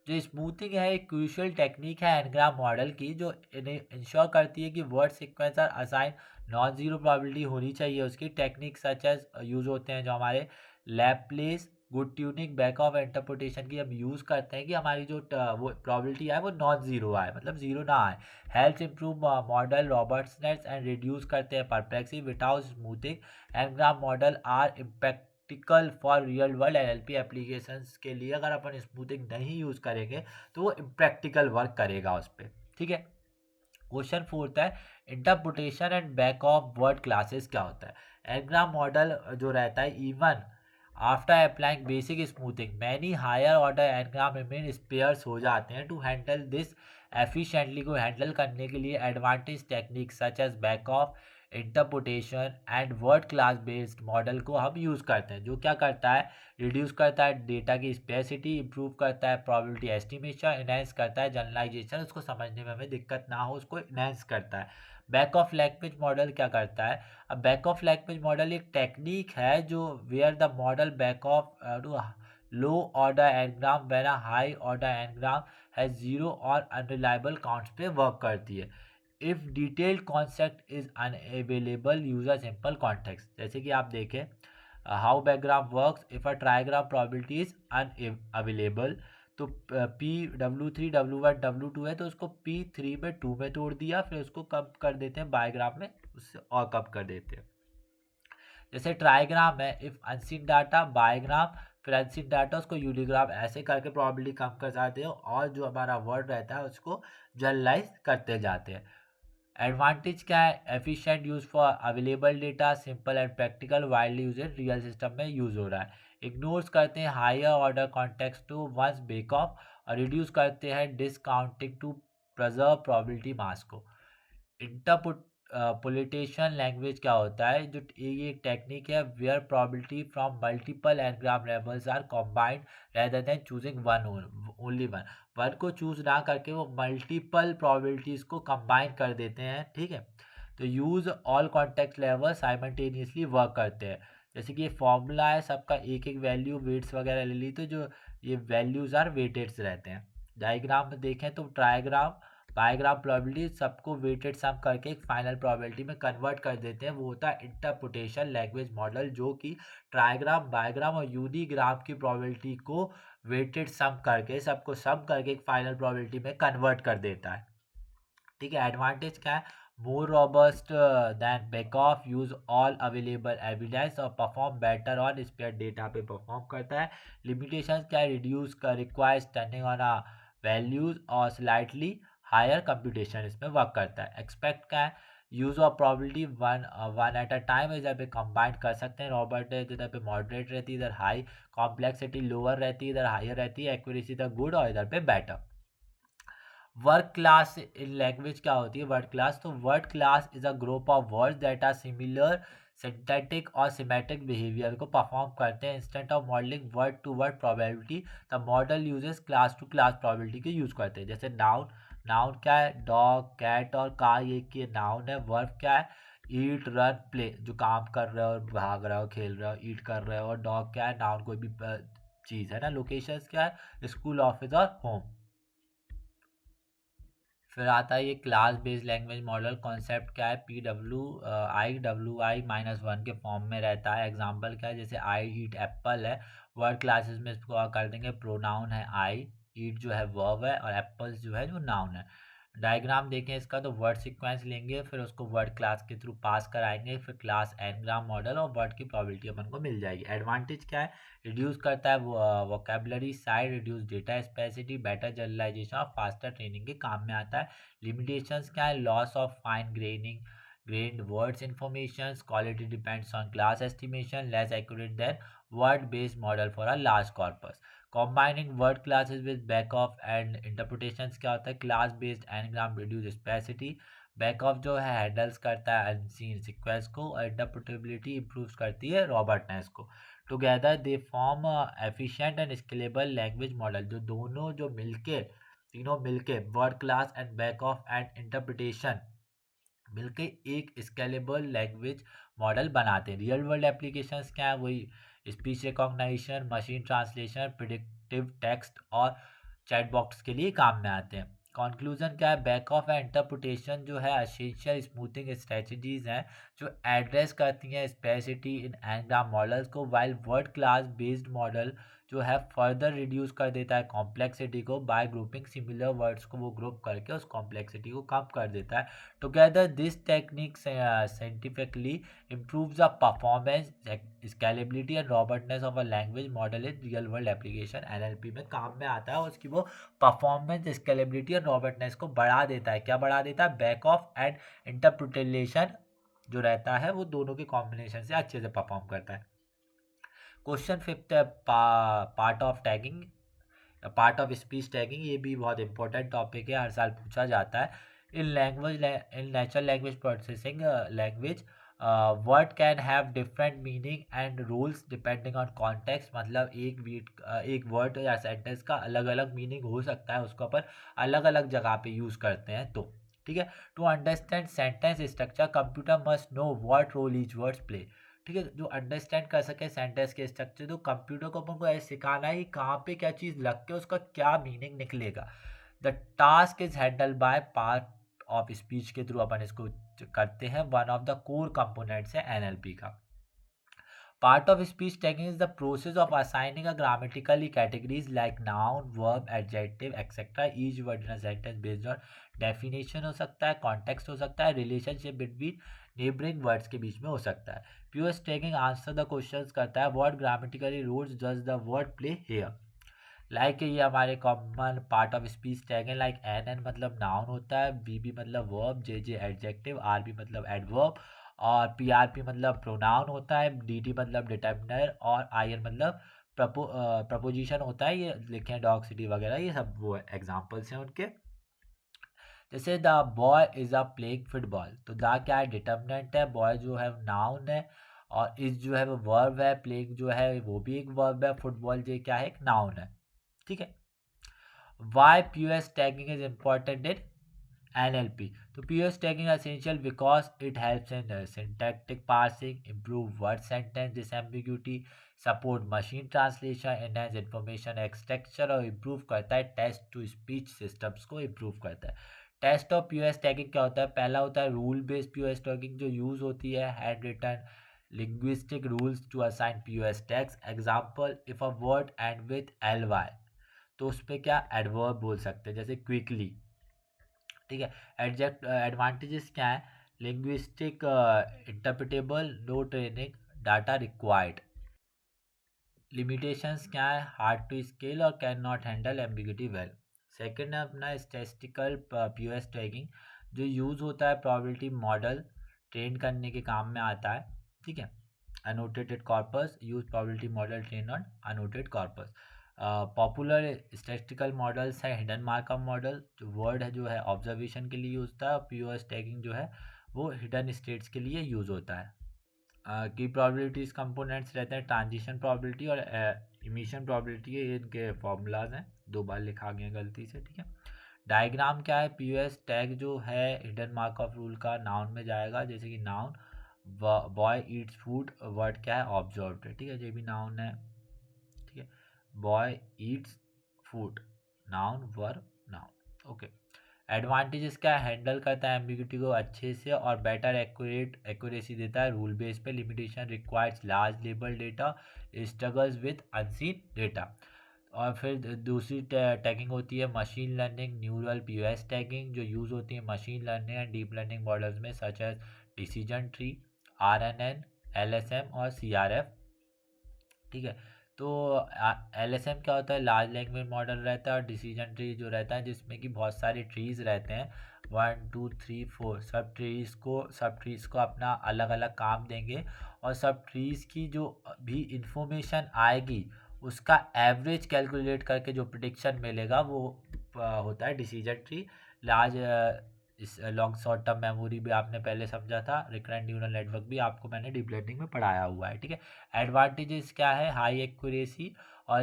जो स्मूथिंग है एक क्रूशियल टेक्निक है एनग्राम मॉडल की, जो इंश्योर करती है कि वर्ड सीक्वेंस और असाइन नॉन जीरो प्रोबेबिलिटी होनी चाहिए। उसकी टेक्निक सच एज यूज होते हैं जो हमारे Laplace, good tuning, back off interpretation की हम यूज़ करते हैं कि हमारी जो वो प्रोबेबिलिटी आए वो नॉन जीरो आए, मतलब जीरो ना आए। हेल्थ improve model robustness and reduce करते हैं perplexity without smoothing. N gram model are impractical for real world NLP applications के लिए। अगर अपन स्मूथिंग नहीं यूज़ करेंगे तो वो इम्प्रैक्टिकल वर्क करेगा उस पर, ठीक है। क्वेश्चन फोर्थ है interpretation and back off word classes क्या होता है? एनग्राम मॉडल जो रहता है even after applying basic smoothing many higher order n gram remain spares हो जाते हैं। टू हैंडल दिस एफिशिएंटली, को हैंडल करने के लिए advantage technique such as back off interpretation and word class based model को हम यूज़ करते हैं, जो क्या करता है? रिड्यूस करता है डेटा की स्पेसिटी, इंप्रूव करता है प्रोबेबिलिटी एस्टिमेशन, इनहेंस करता है जनरलाइजेशन, उसको समझने में हमें दिक्कत ना हो उसको इनहेंस करता है। बैक ऑफ लैंग्वेज मॉडल क्या करता है? अब बैक ऑफ लैंग्वेज मॉडल एक टेक्निक है जो where the model back off to low order n gram when a high order n gram has zero और अनरिलायबल काउंट्स पे वर्क करती है। If detailed concept is unavailable use a simple context. जैसे कि आप देखें how background works if a trigram probability is unavailable, तो P W3 W1 W2 है तो उसको P3 में 2 में तोड़ दिया, फिर उसको कम कर देते हैं बायोग्राम में, उससे और कम कर देते हैं। जैसे ट्राइग्राम है इफ अनसीन डाटा बायोग्राम, फिर अनसीन डाटा उसको यूनिग्राम, ऐसे करके प्रॉबिलिटी कम कर जाते हैं और जो हमारा वर्ड रहता है उसको जनरलाइज करते जाते हैं। एडवांटेज क्या है? Efficient use for available data, simple and practical, widely use real system में यूज हो रहा है। इग्नोर्स करते हैं higher order context to once back off, और रिड्यूस करते हैं discounting to preserve probability mass को। इंटरपुट पोलिटेशन लैंग्वेज क्या होता है, जो ये एक टेक्निक है where probability from multiple n gram levels are combined rather than choosing one only one. One को चूज ना करके वो मल्टीपल प्रोबेबिलिटीज को कंबाइन कर देते हैं, ठीक है। तो use all context level simultaneously work करते हैं। जैसे कि ये फॉर्मूला है, सबका एक एक वैल्यू वेट्स वगैरह ले ली, तो जो ये वैल्यूज आर वेटेड्स रहते हैं। डायग्राम में देखें तो ट्रायग्राम बायोग्राम प्रोबेबिलिटी सबको वेटेड सम करके एक फाइनल प्रोबेबिलिटी में कन्वर्ट कर देते हैं, वो होता है इंटरप्रिटेशन लैंग्वेज मॉडल, जो कि ट्रायग्राम बायोग्राम और यूनिग्राम की प्रोबेबिलिटी को वेटेड सम करके सबको सम करके एक फाइनल प्रोबेबिलिटी में कन्वर्ट कर देता है, ठीक है। एडवांटेज क्या है, more robust than backoff, use all available evidence और perform better on sparse data पे परफॉर्म करता है। लिमिटेशन क्या है, रिड्यूस का requires tuning on a values और स्लाइटली हायर कंप्यूटेशन इसमें वर्क करता है। एक्सपेक्ट क्या है, use of probability one at a time, इधर पे कंबाइन कर सकते हैं। रॉबर्ट इधर पे मॉडरेट रहती है, इधर हाई कॉम्प्लेक्सिटी लोअर रहती है, इधर हायर रहती है, एक्यूरेसी इधर गुड और इधर पे better. Word class in language क्या होती है, वर्ड क्लास, तो word class is a group of words that are similar synthetic और सिमेट्रिक बिहेवियर को परफॉर्म करते हैं। Instant of modelling word to word probability, the model uses class to class probability के use करते हैं। जैसे noun, noun क्या है, डॉग कैट और कार, ये के नाउन है। वर्ब क्या है, ईट रन प्ले, जो काम कर रहे हो और भाग रहे हो खेल रहे हो, ईट कर रहे हो। और डॉग क्या है, नाउन कोई भी चीज़ है ना। लोकेशंस क्या है, स्कूल ऑफिस और होम। फिर आता है ये class based language model. Concept क्या है, PWI के फॉर्म में रहता है। एग्जांपल क्या है, जैसे आई ईट एप्पल है, वर्ड क्लासेस में इसको कर देंगे। प्रोनाउन है आई, ईट जो है वर्ब है, और एप्पल्स जो है जो नाउन है। डायग्राम देखें इसका, तो वर्ड सीक्वेंस लेंगे, फिर उसको वर्ड क्लास के थ्रू पास कराएंगे, फिर क्लास एनग्राम मॉडल और वर्ड की प्रोबेबिलिटी अपन को मिल जाएगी। एडवांटेज क्या है, रिड्यूस करता है vocabulary size, reduce data sparsity, better generalisation और फास्टर ट्रेनिंग के काम में आता है। लिमिटेशंस क्या है, loss of fine grained words information, quality depends on class estimation, less accurate than word based model for a large corpus. Combining word classes with backoff and interpretations क्या होता है, क्लास बेस्ड एनग्राम रिड्यूस स्पेसिटी, बैकऑफ जो है handles करता है unseen sequence को, और interpretability improve करती है रॉबर्टनेस को। Together they form efficient and scalable language model, जो दोनों जो मिलके तीनों मिलके word class and back of and interpretation मिलके एक स्केलेबल लैंग्वेज मॉडल बनाते हैं। रियल वर्ल्ड एप्लीकेशंस क्या है, वही speech recognition, machine translation, predictive text और चैट बॉक्स के लिए काम में आते हैं। कंक्लूजन क्या है, बैक ऑफ एंड इंटरप्रिटेशन जो है एसेंशियल स्मूथिंग स्ट्रेटजीज हैं, जो एड्रेस करती हैं स्पेसिटी इन एनग्राम मॉडल्स को, while word class based model जो है फर्दर रिड्यूस कर देता है कॉम्प्लेक्सिटी को बाय ग्रुपिंग सिमिलर वर्ड्स को, वो ग्रुप करके उस कॉम्प्लेक्सिटी को कम कर देता है। Together this technique scientifically improves the performance, scalability and robustness of a language model in real world application। NLP में काम में आता है, और उसकी वो परफॉर्मेंस, स्केलेबिलिटी और रॉबर्टनेस को बढ़ा देता है। क्या बढ़ा देता है, बैक ऑफ एंड इंटरप्रिटेशन जो रहता है वो दोनों के कॉम्बिनेशन से अच्छे से परफॉर्म करता है। क्वेश्चन फिफ्थ है part of tagging, part of speech tagging. ये भी बहुत इंपॉर्टेंट टॉपिक है, हर साल पूछा जाता है। In natural language processing language word can have different meaning and rules depending on context, मतलब एक वर्ड या सेंटेंस का अलग अलग मीनिंग हो सकता है, उसको अपन अलग अलग जगह पे यूज़ करते हैं। तो ठीक है, to understand sentence structure computer must know what role each words play. ठीक है, जो अंडरस्टैंड कर सके सेंटेंस के स्ट्रक्चर, तो कंप्यूटर को अपन को ऐसे सिखाना है कि कहाँ पे क्या चीज़ लग के उसका क्या मीनिंग निकलेगा। The task is handle by part of speech के थ्रू अपन इसको करते हैं। One of the core components है एनएलपी का। Part of speech tagging is the process of assigning a grammatically categories like noun, verb, adjective, etc. Each word in a sentence based on definition हो सकता है, context हो सकता है, relationship between neighboring words के बीच में हो सकता है। Pure tagging answer the questions करता है, what grammatical rules does the word play here। Like ये हमारे common part of speech tag है। लाइक एन मतलब नाउन होता है, बी मतलब वर्ब, जे एडजेक्टिव, आर मतलब एडवर्ब, और पी मतलब प्रोनाउन होता है, डी मतलब डिटर्मिनर, और आई मतलब प्रपोजिशन होता है। ये लिखे हैं डॉग सिटी वगैरह, ये सब वो एग्जाम्पल्स हैं उनके। जैसे the boy is a playing football, तो द क्या है, डिटर्मिनेंट है, बॉय जो है नाउन है, और इज जो है वो वर्ब है, प्लेइंग जो है वो भी एक वर्ब है, फुटबॉल जो क्या है एक नाउन है। ठीक है। Why POS tagging is important in NLP. So POS tagging is essential because it helps in syntactic parsing, improve word sentence disambiguity, support machine translation, enhance information extraction और improve करता है text to speech systems को improve करता है। Test of POS tagging क्या होता है? पहला होता है रूल बेस्ड POS टैगिंग जो यूज होती है hand written linguistic rules to assign POS tags. Example, if a word end with ly तो उस पर क्या एडवर्ब बोल सकते हैं, जैसे क्विकली। ठीक है। एडजेक्ट एडवांटेजेस क्या है? Linguistic interpretable, no training data required. Limitations क्या है? हार्ड टू स्केल और can not handle ambiguity well. Second है अपना स्टैटिस्टिकल पीओएस टैगिंग जो यूज़ होता है प्रोबेबिलिटी मॉडल ट्रेन करने के काम में आता है। ठीक है। Annotated corpus use probability model train on annotated corpus. Popular statistical models है हिडन मार्कअप मॉडल जो वर्ड है जो है ऑब्जर्वेशन के लिए यूज होता है, और पीओएस टैगिंग जो है वो हिडन स्टेट्स के लिए यूज होता है। की प्रोबेबिलिटीज कंपोनेंट्स रहते हैं ट्रांजिशन प्रोबेबिलिटी और इमिशन प्रोबेबिलिटी, ये इनके फॉर्मूलाज हैं, 2 बार लिखा गया गलती से। ठीक है। डायग्राम क्या है? पीओएस टैग जो है हिडन मार्कअप रूल का नाउन में जाएगा, जैसे कि noun boy Yeats food, word क्या है ऑब्जर्व्ड है। ठीक है, ये भी नाउन है। ठीक है। Boy Yeats food, noun verb noun. Okay. Advantages क्या हैंडल करता है एम्बिग्यूटी को अच्छे से और बेटर एक्यूरेसी देता है रूल बेस पे। Limitation requires large label data, struggles with unseen data. और फिर दूसरी टैगिंग होती है machine learning neural POS tagging जो यूज़ होती है machine learning and deep learning models में, such as decision tree, RNN, LSTM और सीआरएफ। ठीक है। तो एलएसएम क्या होता है? लार्ज लैंग्वेज मॉडल रहता है, और डिसीजन ट्री जो रहता है जिसमें कि बहुत सारे ट्रीज रहते हैं, 1 2 3 4 सब ट्रीज को अपना अलग अलग काम देंगे, और सब ट्रीज की जो भी इंफॉर्मेशन आएगी उसका एवरेज कैलकुलेट करके जो प्रिडिक्शन मिलेगा वो होता है डिसीजन ट्री। लार्ज इस लॉन्ग शॉर्ट टर्म मेमोरी भी आपने पहले समझा था, रिकरेंट न्यूरल नेटवर्क भी आपको मैंने डीप लर्निंग में पढ़ाया हुआ है। ठीक है। एडवांटेजेस क्या है? हाई एक्यूरेसी और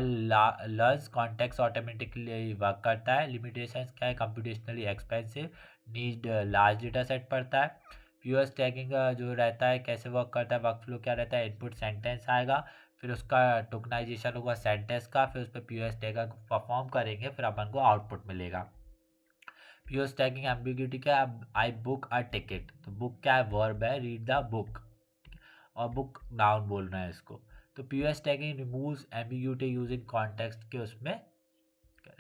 लर्ज कॉन्टेक्स्ट ऑटोमेटिकली वर्क करता है। लिमिटेशंस क्या है? Computationally expensive, need large data set पड़ता है। पीओएस टैगिंग जो रहता है कैसे वर्क करता है, वर्क फ्लो क्या रहता है? इनपुट सेंटेंस आएगा, फिर उसका टोकनाइजेशन होगा सेंटेंस का, फिर उस पर पीओएस टैगर परफॉर्म करेंगे, फिर अपन को आउटपुट मिलेगा। पीओएस टैगिंग एम्बिग्यूटी क्या है? आई बुक अ टिकट, तो बुक क्या है? वर्ब है, रीड द बुक, और बुक नाउन बोल रहे हैं इसको। तो POS tagging removes ambiguity using context के उसमें।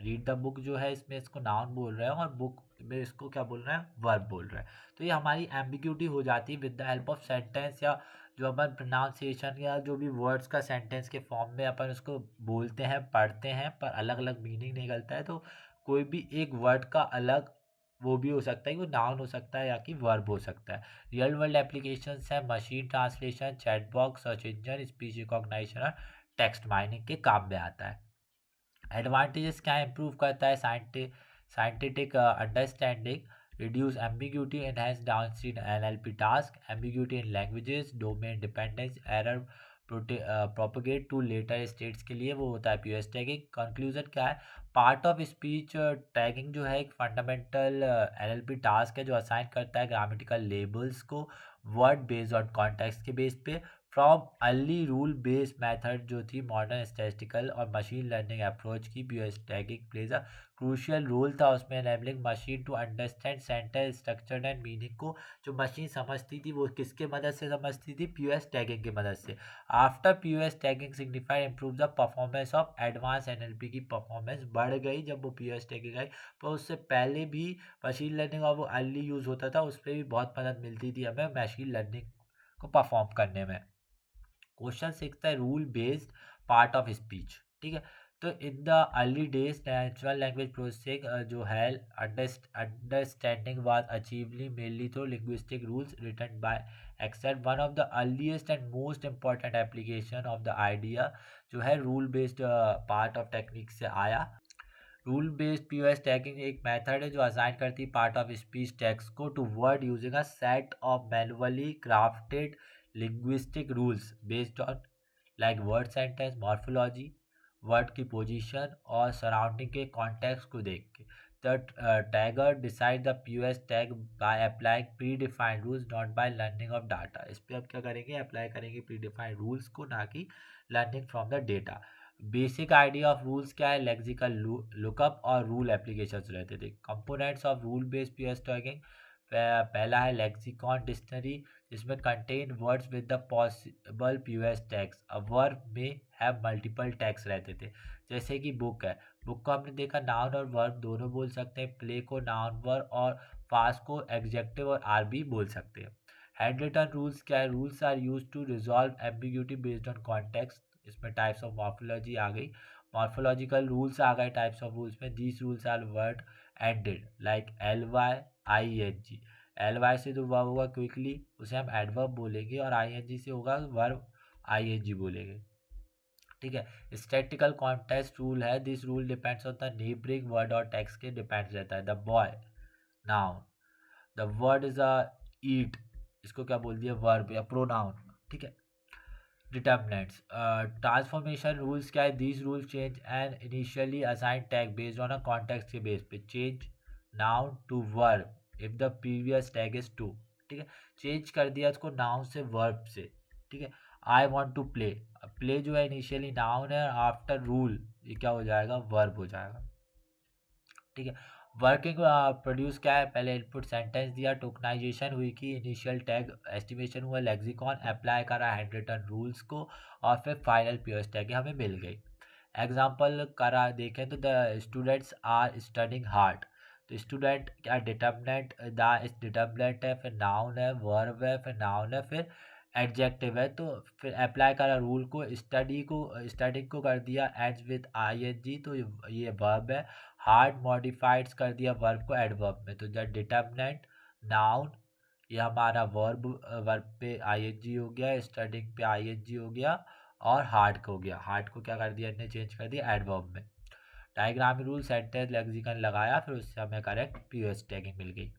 रीड द बुक जो है इसमें इसको नाउन बोल रहे हैं, और बुक में इसको क्या बोल रहे हैं? वर्ब बोल रहे हैं। तो ये हमारी एम्बिग्यूटी हो जाती है with the help of sentence, या जो अपन प्रोनाउंसिएशन या जो भी वर्ड्स का सेंटेंस के फॉर्म में अपन उसको बोलते हैं पढ़ते हैं पर अलग अलग मीनिंग निकलता है। तो कोई भी एक वर्ड का अलग वो भी हो सकता है, वो नाउन हो सकता है या कि वर्ब हो सकता है। रियल वर्ल्ड एप्लीकेशंस है machine translation, chatbox, search engine, speech recognition और टेक्स्ट माइनिंग के काम में आता है। एडवांटेजेस क्या इंप्रूव करता है? Scientific understanding, reduce ambiguity, enhance downstream NLP task, ambiguity in languages, domain dependence, error propagate to later states के लिए वो होता है पीओएस टैगिंग। कंक्लूजन क्या है? पार्ट ऑफ स्पीच टैगिंग जो है एक फंडामेंटल एनएलपी टास्क है जो असाइन करता है ग्रामेटिकल लेबल्स को वर्ड बेस्ड ऑन कॉन्टेक्स्ट के बेस पे। From early rule based method जो थी मॉडर्न स्टैटिस्टिकल और मशीन लर्निंग अप्रोच की, POS tagging plays a crucial role था उसमें enabling machine to understand sentence structure and meaning को। जो मशीन समझती थी वो किसके मदद से समझती थी? पीओएस टैगिंग की मदद से। After POS tagging signified improve the performance of advance NLP की परफॉर्मेंस बढ़ गई जब वो पीओएस टैगिंग आई, पर उससे पहले भी मशीन लर्निंग और वो अर्ली यूज़ होता था उस पर भी बहुत मदद मिलती थी हमें मशीन लर्निंग को परफॉर्म करने में। क्वेश्चन सीखता है rule based part of speech. ठीक है। तो in the early days natural language processing जो है understanding was achieved mainly through linguistic rules written by experts. One of the earliest and most important application of the idea जो है rule based part of technique से आया। Rule based POS tagging एक method है जो assign करती है part of speech text को to word using a set of manually crafted linguistic rules based on like word sentence morphology, word की position और सराउंडिंग के कॉन्टेक्स्ट को देख के the tagger decide the POS tag by applying pre defined rules not by learning of data. इस पर आप क्या करेंगे, अप्लाई करेंगे प्री डिफाइंड रूल्स को, ना कि learning from the data. Basic idea of rules क्या है, लेक्सिकल लुकअप और रूल एप्लीकेशंस रहते थे। Components of rule based POS tagging, पहला है लेक्सिकॉन डिक्शनरी जिसमें contain words with the possible POS tags. A verb में हैव मल्टीपल टैग्स रहते थे, जैसे कि बुक है, बुक को हमने देखा नाउन और वर्ब दोनों बोल सकते हैं, प्ले को नाउन वर्ब और फास्ट को एडजेक्टिव और आरबी बोल सकते हैं। हैंड रिटन रूल्स क्या है, rules are use to resolve ambiguity based on context. इसमें टाइप्स ऑफ मॉर्फोलॉजी आ गई, मॉर्फोलॉजिकल रूल्स आ गए टाइप्स ऑफ रूल्स में। These rules are word ended like L Y I N G. L Y से जो वर्ब होगा quickly उसे हम एडवर्ब बोलेंगे, और आई एन जी से होगा वर्ब आई एन जी बोलेंगे। ठीक है। स्टैटिकल कॉन्टेक्स्ट रूल है, this rule depends on the neighbouring word और टेक्स्ट के डिपेंड्स रहता है। The boy noun, the word is a eat, इसको क्या बोल दिया, वर्ब या प्रोनाउन। ठीक है। डिटर्मिनेंट्स, ट्रांसफॉर्मेशन रूल्स क्या है, these rules change an initially assign tag based on a context के बेस पे। Change noun to verb if the previous tag is to. ठीक है, चेंज कर दिया इसको नाउन से वर्ब से। ठीक है। I want to play, play जो है इनिशियली नाउन है, आफ्टर रूल ये क्या हो जाएगा, वर्ब हो जाएगा। ठीक है। वर्किंग प्रोड्यूस क्या है, पहले इनपुट सेंटेंस दिया, टोकनाइजेशन हुई कि इनिशियल टैग एस्टिमेशन हुआ, लेक्सिकॉन अप्लाई करा हैंड रिटन रूल्स को, और फिर फाइनल पीओएस टैग हमें मिल गई। एग्जाम्पल करा देखें तो the students are studying hard, तो स्टूडेंट क्या डिटर्मिनेंट, द डिटर्मिनेंट है, फिर नाउन है, वर्ब है, फिर नाउन है, फिर एडजेक्टिव है। तो फिर अप्लाई करा रूल को, स्टडिंग को कर दिया ends with I N G, तो ये वर्ब है। हार्ड मॉडिफाइड्स कर दिया वर्ब को एडवर्ब में, तो जब डिटर्मिनेंट नाउन ये हमारा वर्ब, वर्ब पे आईएनजी हो गया, स्टडिंग पे आईएनजी हो गया, और हार्ड को हो गया, हार्ड को क्या कर दिया इन्हें, चेंज कर दिया एडवर्ब में। डायग्रामी रूल सेंटेंस लेक्सिकन लगाया, फिर उससे हमें करेक्ट पीओएस टैगिंग मिल गई।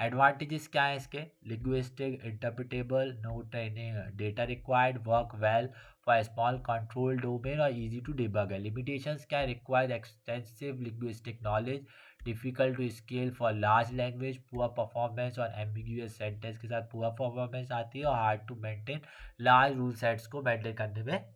एडवांटेजेस क्या है इसके, linguistic interpretable, no training data required, work well for small control domain और इजी टू डिबग है। लिमिटेशंस क्या है, required extensive linguistic knowledge, difficult to scale for large language, poor performance और ambiguous sentence के साथ पुअर परफॉर्मेंस आती है, और hard to maintain large rule sets को मेंटेन करने में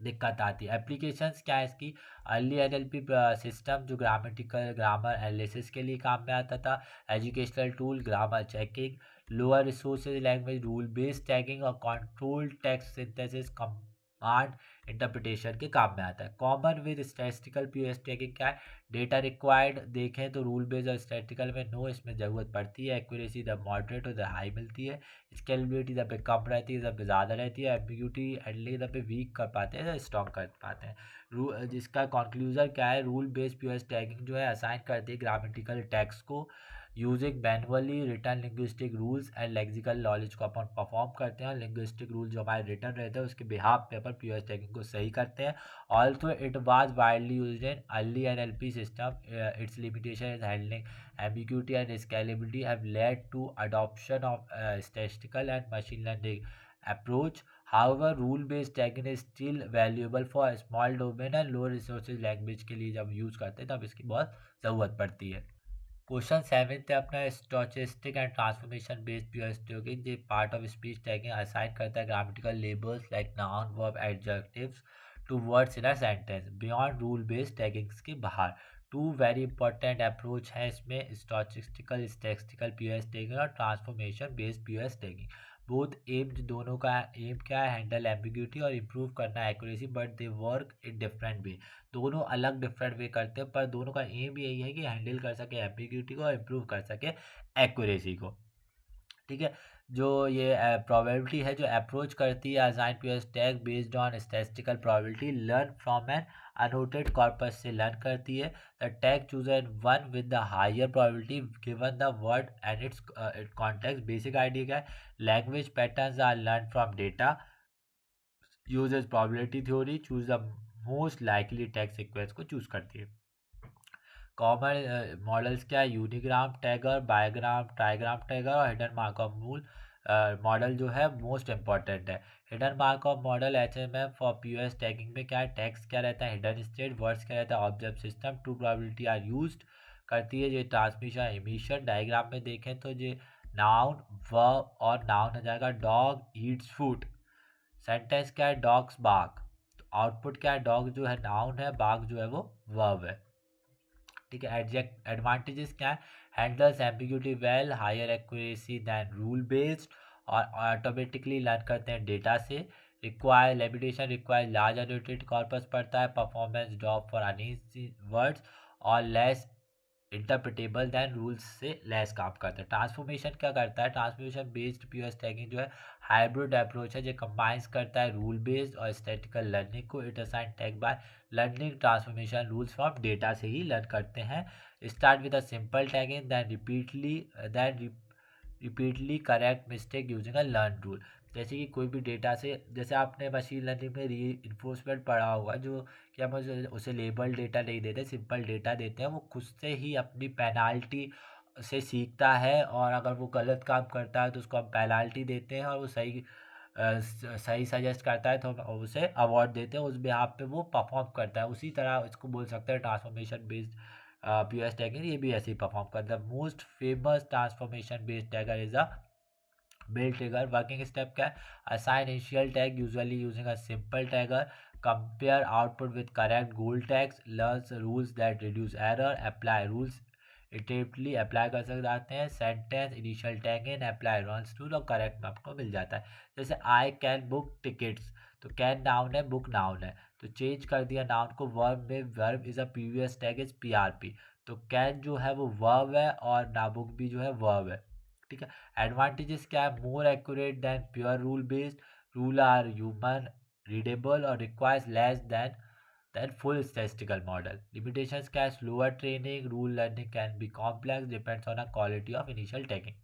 दिक्कत आती है। एप्लीकेशंस क्या है इसकी, अर्ली एनएलपी सिस्टम जो ग्रामर एनालिसिस के लिए काम में आता था, educational tool, grammar checking, lower resources language, rule based tagging और control text synthesis command interpretation के काम में आता है। Common with statistical POS tagging क्या है, डेटा रिक्वायर्ड देखें तो रूल बेस्ड और स्टैटिस्टिकल में नो, इसमें ज़रूरत पड़ती है। एक्यूरेसी द मॉडरेट और द हाई मिलती है, स्केलेबिलिटी जब पे कम रहती है जब पे ज़्यादा रहती है, एम्बिग्यूटी हैंडलिंग जब पे वीक कर पाते हैं या स्ट्रॉन्ग कर पाते हैं। जिसका कंक्लूजन क्या है, रूल बेस्ड पीओएस टैगिंग जो है असाइन करती है ग्रामेटिकल टैग्स को using manually return linguistic rules and lexical knowledge को अपन परफॉर्म करते हैं। लिंग्विस्टिक रूल जो हमारे रिटर्न रहते हैं उसके बिहाफ पे अपन पीओएस टैगिंग को सही करते हैं। Also it was widely used in early NLP system, it's limitation is handling ambiguity and scalability have led to adoption of statistical and machine learning approach. However, rule-based tagging is still valuable for small domain and low resources language के लिए जब use करते हैं तब इसकी बहुत ज़रूरत पड़ती है। क्वेश्चन 7 है अपना, stochastic and transformation based POS tagging, ये part of speech tagging assign करता है grammatical labels like noun verb adjectives to words in a sentence beyond rule based taggings के बाहर। टू वेरी इंपॉर्टेंट अप्रोच है इसमें, stochastic statistical POS tagging और transformation based POS tagging. Both aim, दोनों का aim क्या है, हैंडल एम्बिग्यूटी और इम्प्रूव करना accuracy, but they work in different way. दोनों अलग डिफरेंट वे करते हैं, पर दोनों का एम यही है कि हैंडल कर सके एम्बिग्यूटी को और इम्प्रूव कर सके एक्यूरेसी को। ठीक है। जो ये प्रोबेबिलिटी है जो अप्रोच करती है assign POS tag based on statistical probability, learn from an annotated corpus से लर्न करती है। The tag chosen one with the higher probability given the word and its context. Basic idea क्या है, language patterns are learn from data, uses probability theory, choose the most likely tag sequence को choose करती है। Common models क्या है, unigram tagger, bigram, trigram tagger और hidden Markov मूल model जो है मोस्ट इंपॉर्टेंट है। Hidden markup model HMM for POS tagging में क्या है, टैग्स क्या रहता है, हिडन स्टेट, वर्ड्स क्या रहता है, object system, true probability are used करती है। ये ट्रांसमिशन एमिशन डायग्राम में देखें तो ये नाउन वर्ब और नाउन हो जाएगा डॉग ईट्स फूड। सेंटेंस क्या है, डॉग्स बार्क। तो आउटपुट क्या है, डॉग जो है नाउन है, बार्क जो है वो वर्ब है। ठीक है। एडजेक्ट एडवांटेजेस क्या है, handles ambiguity well, higher accuracy than rule based और ऑटोमेटिकली लर्न करते हैं डेटा से। Require limitation, require large annotated corpus पड़ता है, performance drop for uneasy words और लेस इंटरप्रिटेबल दैन रूल्स से लेस काम करता है। ट्रांसफॉर्मेशन क्या करता है, ट्रांसफॉर्मेशन बेस्ड पीओएस टैगिंग जो है हाइब्रिड अप्रोच है जो कंबाइंस करता है रूल बेस्ड और स्टैटिकल लर्निंग को। It assign tag by learning transformation rules from data से ही लर्न करते हैं। Start with a simple tagging than repeatedly correct mistake using a learn rule. जैसे कि कोई भी डेटा से, जैसे आपने मशीन लर्निंग में री इन्फोर्समेंट पढ़ा होगा, जो कि हम उसे लेबल डेटा नहीं देते, सिंपल डेटा देते हैं, वो खुद से ही अपनी पेनाल्टी से सीखता है और अगर वो गलत काम करता है तो उसको हम पेनाल्टी देते हैं और वो सही सजेस्ट करता है तो हम उसे अवार्ड देते हैं, उस बिहाफ पे वो परफॉर्म करता है। उसी तरह इसको बोल सकते हैं ट्रांसफॉर्मेशन बेस्ड पीओएस टैगर, ये भी ऐसे ही परफॉर्म करता है। Most famous transformation based tagger is a Brill tagger. Working step क्या है, assign initial tag usually using a simple tagger, compare output with correct gold tags, learns rules that reduce error, apply rules iteratively apply कर सकते हैं। Sentence initial tag in apply runs rule और correct में आपको मिल जाता है। जैसे आई कैन बुक टिकट्स, तो कैन नाउन है, बुक नाउन है, तो चेंज कर दिया नाउन को वर्ब में, verb is a PVS tag is PRP, तो कैन जो है वो वर्ब है और ना बुक भी जो है वर्ब है। ठीक है। एडवांटेजेस क्या है, more accurate than pure rule based, rule are human readable और requires less than full statistical model. Limitations क्या है, slower training, rule learning can be complex, depends on a quality of initial tagging.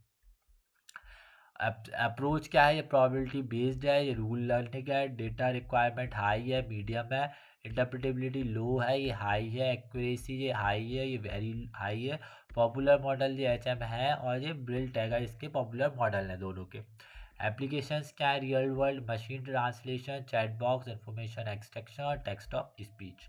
Approach क्या है, ये probability based है, ये rule learning है, data requirement high है, मीडियम है, इंटरप्रिटेबिलिटी लो है, ये हाई है, एक्यूरेसी ये हाई है, ये वेरी हाई है। पॉपुलर मॉडल ये HM है और ये ब्रिल टैगर इसके पॉपुलर मॉडल हैं दोनों के। एप्लीकेशंस क्या है, real world machine translation, chat box, information extraction और टेक्स्ट ऑफ स्पीच।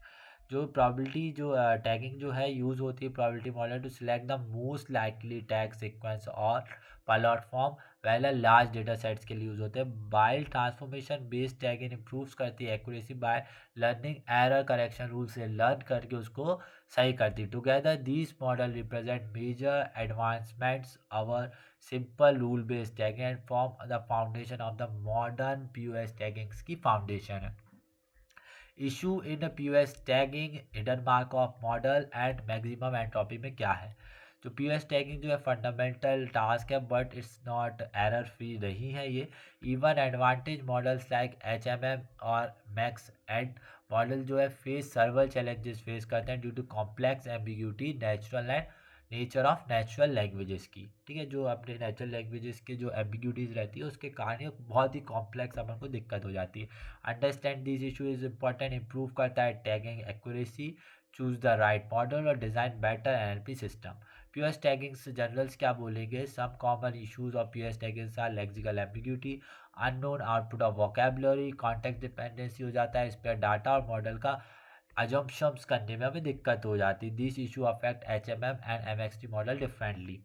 जो प्रोबेबिलिटी जो टैगिंग जो है यूज़ होती है probability model to select the most likely tag sequence और प्लेटफॉर्म पहले लार्ज डेटा सेट्स के लिए यूज़ होते हैं। बाइल ट्रांसफॉर्मेशन बेस्ड टैगिंग इम्प्रूव्स करती है accuracy by learning error correction rule से लर्न करके उसको सही करती है। Together this model represent major advancements over simple rule based tagging and form the foundation of the modern POS taggings की foundation है। Issue in POS tagging, hidden mark of model and maximum entropy में क्या है। तो POS tagging जो है fundamental task है but it's not error free नहीं है ये। Even advantage models like HMM और मैक्स एंड मॉडल जो है फेस सर्वर चैलेंजेस फेस करते हैं due to complex ambiguity nature of natural languages की। ठीक है, जो अपने नेचुरल लैंग्वेजेस के जो एम्बिग्यूटीज रहती है उसके कारण ये बहुत ही कॉम्प्लेक्स अपन को दिक्कत हो जाती है। Understand this issue is important, improve करता है tagging accuracy, choose the right model और design better NLP system. POS tagging से जनरल्स क्या बोलेंगे, some common issues of POS taggings are lexical ambiguity, unknown output of vocabulary, context dependency हो जाता है, इस पर डाटा और मॉडल का अजम्पशंस करने में हमें दिक्कत हो जाती है। This issue affect HMM and MXT model differently.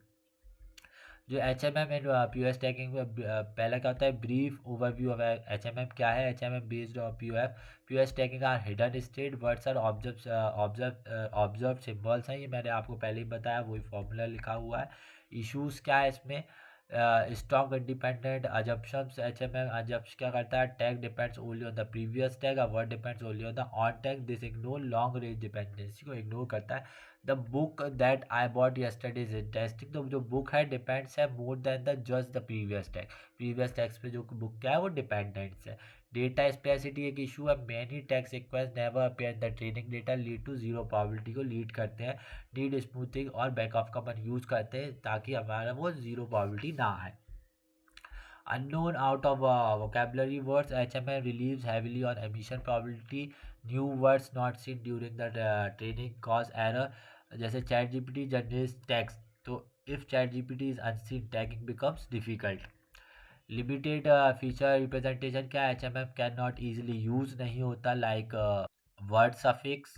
जो HMM एंड पीओएस टैगिंग में पहला क्या होता है, ब्रीफ ओवरव्यू ऑफ HMM क्या है। HMM based on POS tagging are hidden state words are observe symbols हैं, ये मैंने आपको पहले ही बताया, वही फॉर्मूला लिखा हुआ है। इश्यूज क्या है इसमें, strong independent assumptions. HMM assumption क्या करता है, tag depends only on the previous tag, word depends only on the on tag, this ignore long range dependency को इग्नोर करता है। The book that I bought yesterday is interesting, तो जो book है depends है more than the just the previous tag, previous tags पे जो book क्या है वो डिपेंडेंट्स है। डेटा स्पेसिटी एक इशू है, many tag sequence never appear the training data lead to zero probability को लीड करते हैं। नीड स्मूथिंग और बैकऑफ का अपन यूज़ करते हैं ताकि हमारा वो जीरो प्रोबेबिलिटी ना आए। Unknown out of vocabulary words, HMM relies heavily on emission probability. New words not seen during the training cause error. जैसे चैट जीपीटी जनरेट्स टेक्स्ट, तो if chat GPT is unseen tagging becomes difficult. Limited feature representation क्या है, HMM can not easily use नहीं होता, like word suffix,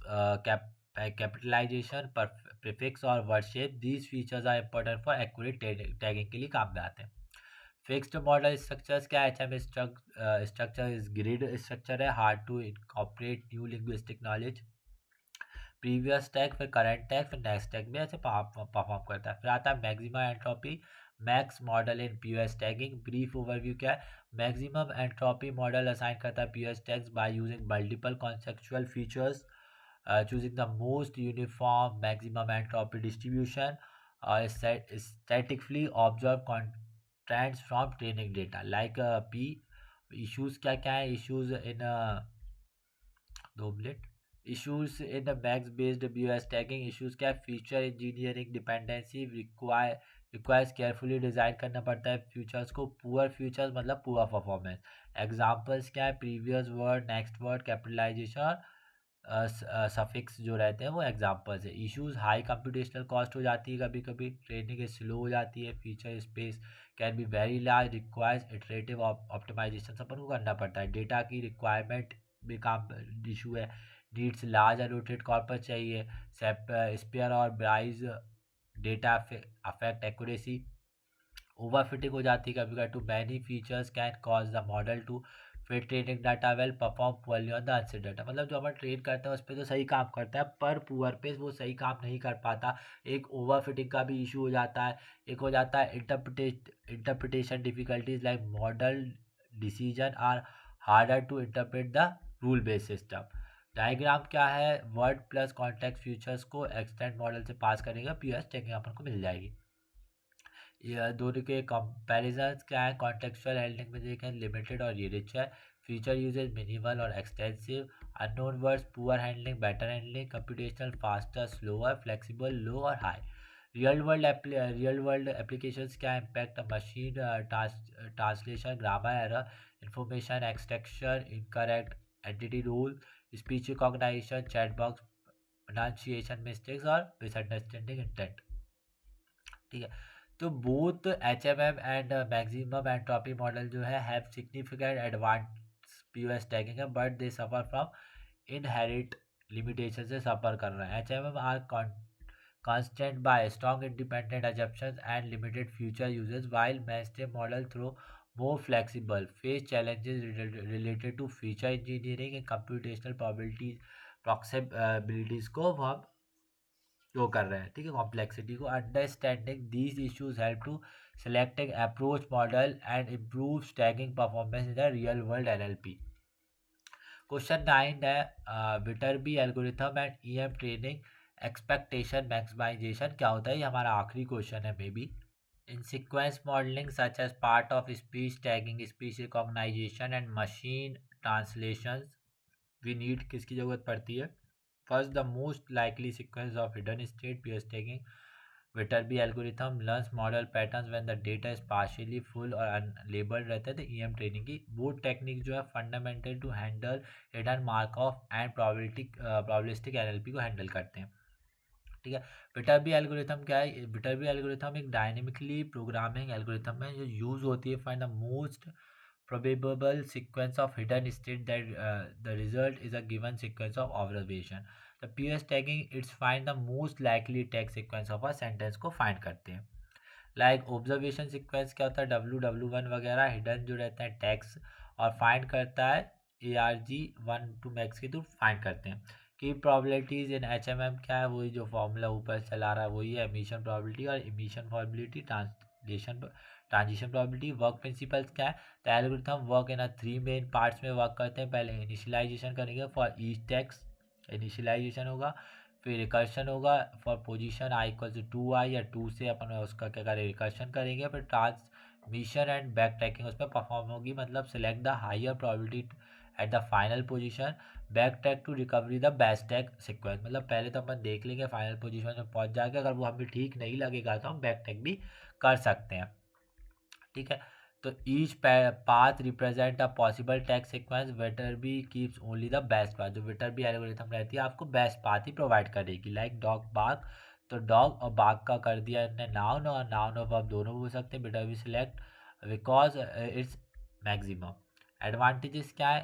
capitalisation, prefix और word shape. These features are important for accurate tagging के लिए काम में आते हैं। फिक्स्ड मॉडल स्ट्रक्चर्स क्या है, HMM structure is grid structure है, hard to incorporate new linguistic knowledge. Previous tag, फिर करंट टैग, फिर नेक्स्ट टैग में ऐसे परफॉर्म करता है। फिर आता है maximum entropy max model in POS tagging. Brief overview क्या है, मैक्सिमम एंट्रोपी मॉडल असाइन करता है POS tags by using multiple conceptual features, choosing the most uniform maximum entropy distribution, statically observe constraints from training data like p। issues क्या क्या है, issues in 2 minute. issues in the max based BOS tagging issues क्या है, feature engineering dependency requires carefully design करना पड़ता है features को। Poor features मतलब पुअर परफॉर्मेंस। एग्जांपल्स क्या है, previous word, next word, capitalization, suffix जो रहते हैं वो एग्जांपल्स है। इश्यूज हाई कंप्यूटेशनल कॉस्ट हो जाती है, कभी कभी ट्रेनिंग स्लो हो जाती है, feature space can be very large, requires iterative optimisation अपन को करना पड़ता है। डेटा की रिक्वायरमेंट भी काम इशू है, नीड्स लार्ज एलोटेड कॉर्पस चाहिए, स्पेयर और ब्राइज डेटा अफेक्ट एक्यूरेसी। ओवरफिटिंग हो जाती है कभी कभी, too many features can cause the model to fit training data well perform poorly on the unset data. मतलब जो अपन ट्रेन करते हैं उस पर तो सही काम करता है, पर पुअर पे वो सही काम नहीं कर पाता। एक ओवरफिटिंग का भी इशू हो जाता है। एक हो जाता है interpretation difficulties, like model decision are harder to interpret the rule based system. Diagram क्या है, वर्ड प्लस कॉन्टेक्स्ट फीचर्स को एक्सटेंड मॉडल से पास करेगा, पीएस टेकिंग अपन को मिल जाएगी। ये दोनों के कंपैरिजन क्या है, कॉन्टेक्चुअल हैंडलिंग में देखें लिमिटेड और ये रिच है, फीचर यूजेज मिनिमल और extensive, unknown words poor handling, better handling, computational faster, slower, flexible, low और हाई। रियल वर्ल्ड एप्लीकेशंस क्या impact, machine translation, grammar error, information extraction, incorrect entity rule, speech recognization, chat box pronunciation mistakes और misunderstanding intent. ठीक है, तो both H M M and maximum entropy model जो है have significant advance POS tagging है, but they suffer from inherit limitation से suffer कर रहे हैं। H M M are constant by strong independent assumptions and limited future uses, while mainstream model through more flexible face challenges related to feature engineering and computational probabilities को हम वो कर रहे हैं। ठीक है, कॉम्प्लेक्सिटी को understanding these issues help to selecting approach model and improve tagging performance in the real world NLP. Question 9 है, Viterbi algorithm and EM training expectation maximisation क्या होता है, ये हमारा आखिरी क्वेश्चन है maybe. In sequence modelling such as part of speech tagging, speech recognization and machine translation we need किसकी ज़रूरत पड़ती है। First, the most likely sequence of hidden state PS tagging. Viterbi algorithm learns model patterns when the data is partially full और unlabelled रहता है। तो EM training की वो टेक्निक जो है fundamental to handle hidden Markov and probabilistic NLP को handle करते हैं। ठीक है, विटरबी एल्गोरिथम क्या है, विटरबी एल्गोरिथम एक डायनेमिकली प्रोग्रामिंग एल्गोरिथम है जो यूज होती है find the most probable sequence of hidden state that the result is a given sequence of observation. The PS tagging it's find the most likely tag sequence of a sentence को find करते हैं। Like observation sequence क्या होता है, WW1 वगैरह hidden जो रहता है टैग्स और फाइंड करता है ARG 1 to max के थ्रू फाइंड करते हैं। की प्रोबेबिलिटीज इन HMM क्या है, वही जो फॉर्मूला ऊपर चला रहा है वही है, एमिशन प्रोबेबिलिटी और emission probability, transition probability. Work principles क्या है, तो algorithm work in 3 main parts में वर्क करते हैं। पहले इनिशियलाइजेशन करेंगे फॉर ईच टैक्स, इनिशियलाइजेशन होगा, फिर रिकर्शन होगा फॉर पोजीशन i=2i या 2 से अपन उसका क्या करें रिकर्शन करेंगे, फिर ट्रांसमिशन एंड बैक ट्रैकिंग उसमें परफॉर्म होगी, मतलब select the higher probability at the final position, back track to recovery the best tag sequence. मतलब पहले तो अपन देख लेंगे फाइनल पोजीशन में पहुंच जाएगा, अगर वो हमें ठीक नहीं लगेगा तो हम बैक ट्रैक भी कर सकते हैं। ठीक है, तो each path represent a possible tag sequence, Viterbi keeps only the best path. जो विटरबी एल्गोरिथम रहती है आपको बेस्ट पाथ ही प्रोवाइड करेगी। लाइक डॉग बाग, तो डॉग और बाग का कर दिया इन्होंने नाउन, और नाउन और वर्ब दोनों हो सकते हैं। Viterbi select because it's maximum. Advantages क्या है?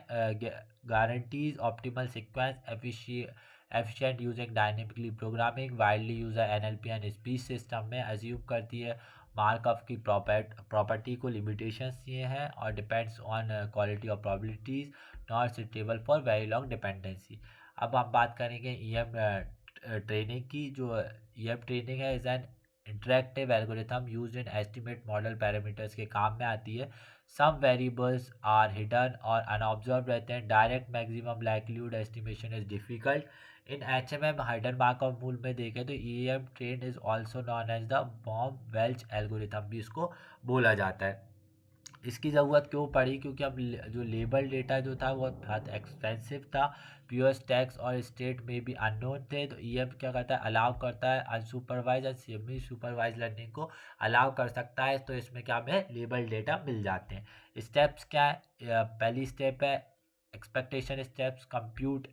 Guarantees optimal sequence, efficient using dynamically programming, widely user NLP and speech system में अज्यूम करती है मार्कअप की प्रॉपर्टी को, लिमिटेशंस ये हैं, और depends on quality of probabilities, not suitable for very long dependency. अब हम बात करेंगे ईएम ट्रेनिंग की। जो ईएम ट्रेनिंग है is an interactive algorithm use in estimate model parameters के काम में आती है। सम वेरिएबल्स आर हिडन और अनऑब्जर्व रहते हैं। Direct maximum likelihood estimation is difficult in HMM। Hidden markup मूल में देखें तो EM train is also known as the Baum Welch algorithm भी इसको बोला जाता है। इसकी ज़रूरत क्यों पड़ी? क्योंकि अब जो लेबल डेटा जो था वो बहुत एक्सपेंसिव था, प्योर टैक्स और स्टेट में भी अननोन थे। तो EM क्या करता है? अलाउ करता है अनसुपरवाइज और सेमी सुपरवाइज लर्निंग को अलाउ कर सकता है। तो इसमें क्या हमें लेबल डेटा मिल जाते हैं। स्टेप्स क्या है? पहली स्टेप है expectation steps, compute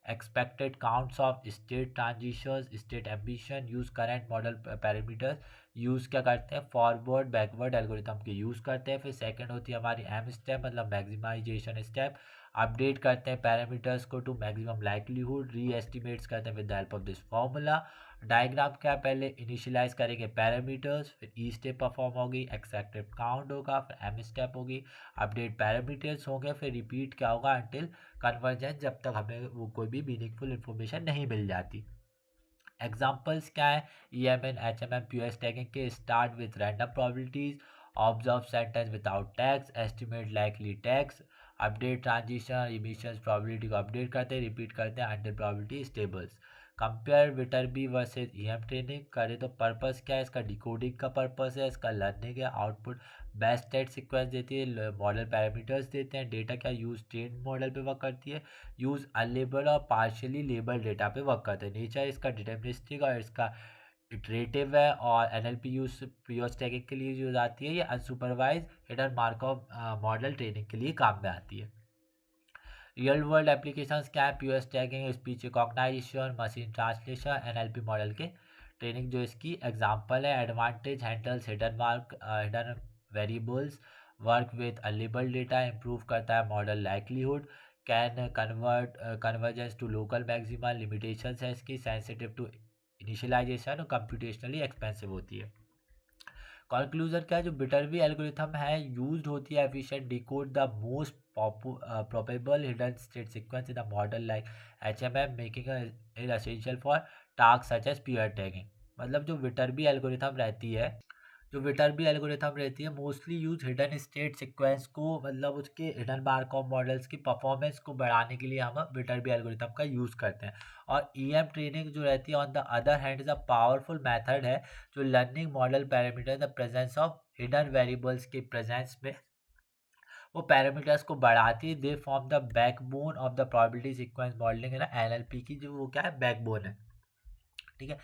expected counts of state transitions, state ambition, use current model parameters। Use क्या करते हैं? फॉरवर्ड बैकवर्ड एल्गोरिथम के यूज़ करते हैं। फिर सेकंड होती है हमारी एम स्टेप, मतलब मैक्सिमाइजेशन स्टेप। अपडेट करते हैं पैरामीटर्स को टू मैक्सिमम लाइक्लीहुड, री एस्टिमेट्स करते हैं with the help of this formula. Diagram क्या? पहले इनिशियलाइज करेंगे पैरामीटर्स, फिर ई स्टेप परफॉर्म होगी, एक्सेप्टेड काउंट होगा, फिर एम स्टेप होगी, अपडेट पैरामीटर्स होंगे, फिर रिपीट क्या होगा? अंटिल कन्वर्जेंस, जब तक हमें वो कोई भी मीनिंगफुल इन्फॉर्मेशन नहीं मिल जाती। एग्जाम्पल्स क्या है? EMN HMM प्योर टैगिंग के start with random probabilities, observe sentence without tags, estimate likely tags, update transition emissions probability को अपडेट करते हैं, रिपीट करते हैं until probability stables. Compare Viterbi versus EM training करें तो पर्पस क्या है? इसका डिकोडिंग का पर्पस है, इसका लर्निंग है, आउटपुट बेस्ट स्टेट सीक्वेंस देती है, मॉडल पैरामीटर्स देते हैं, डेटा क्या यूज ट्रेन मॉडल पे वर्क करती है, यूज अनलेबल्ड और पार्शियली लेबल्ड डेटा पे वर्क करते हैं। नेचर इसका डिटर्मिनिस्टिक और इसका इटरेटिव है, और एनएलपी यूज प्योर टैगिंग के लिए यूज आती है। ये unsupervise hidden markup model training के लिए काम में आती है। रियल वर्ल्ड एप्लीकेशंस क्या है? Pure tagging, speech recognization, machine translation, NLP model के ट्रेनिंग जो इसकी एग्जांपल है। Advantage handles hidden variables, work with unlabelled data, improve करता है model likelihood, can convergence to local maxima. Limitations है इसकी, सेंसिटिव टू इनिशियलाइजेशन और कंप्यूटेशनली एक्सपेंसिव होती है। कंक्लूजन क्या है? जो बिटरबी एल्गोरिथम है यूज्ड होती है efficient decode the most probable hidden state sequence in the model like HMM, making it essential for task such as pure tagging. मतलब जो विटरबी एल्गोरिथम रहती है mostly use hidden state sequence को, मतलब उसके हिडन मार्कअप मॉडल्स की performance को बढ़ाने के लिए हम विटरबी एल्गोरिथम का यूज़ करते हैं। और EM ट्रेनिंग जो रहती है on the other hand is a powerful method है जो learning model parameter the presence of hidden variables के प्रेजेंस में वो पैरामीटर्स को बढ़ाती है। They form the backbone of the probability sequence modelling है ना, NLP की जो वो क्या है? बैकबोन है। ठीक है।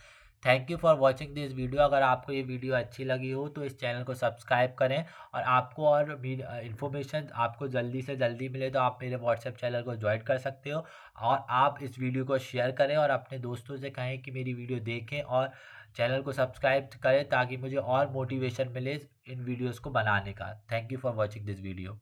Thank you for watching this video. अगर आपको ये वीडियो अच्छी लगी हो तो इस चैनल को सब्सक्राइब करें, और आपको और इन्फॉर्मेशन आपको जल्दी से जल्दी मिले तो आप मेरे व्हाट्सएप चैनल को ज्वाइन कर सकते हो। और आप इस वीडियो को शेयर करें और अपने दोस्तों से कहें कि मेरी वीडियो देखें और चैनल को सब्सक्राइब करें ताकि मुझे और मोटिवेशन मिले इन वीडियोज़ को बनाने का। Thank you for watching this video.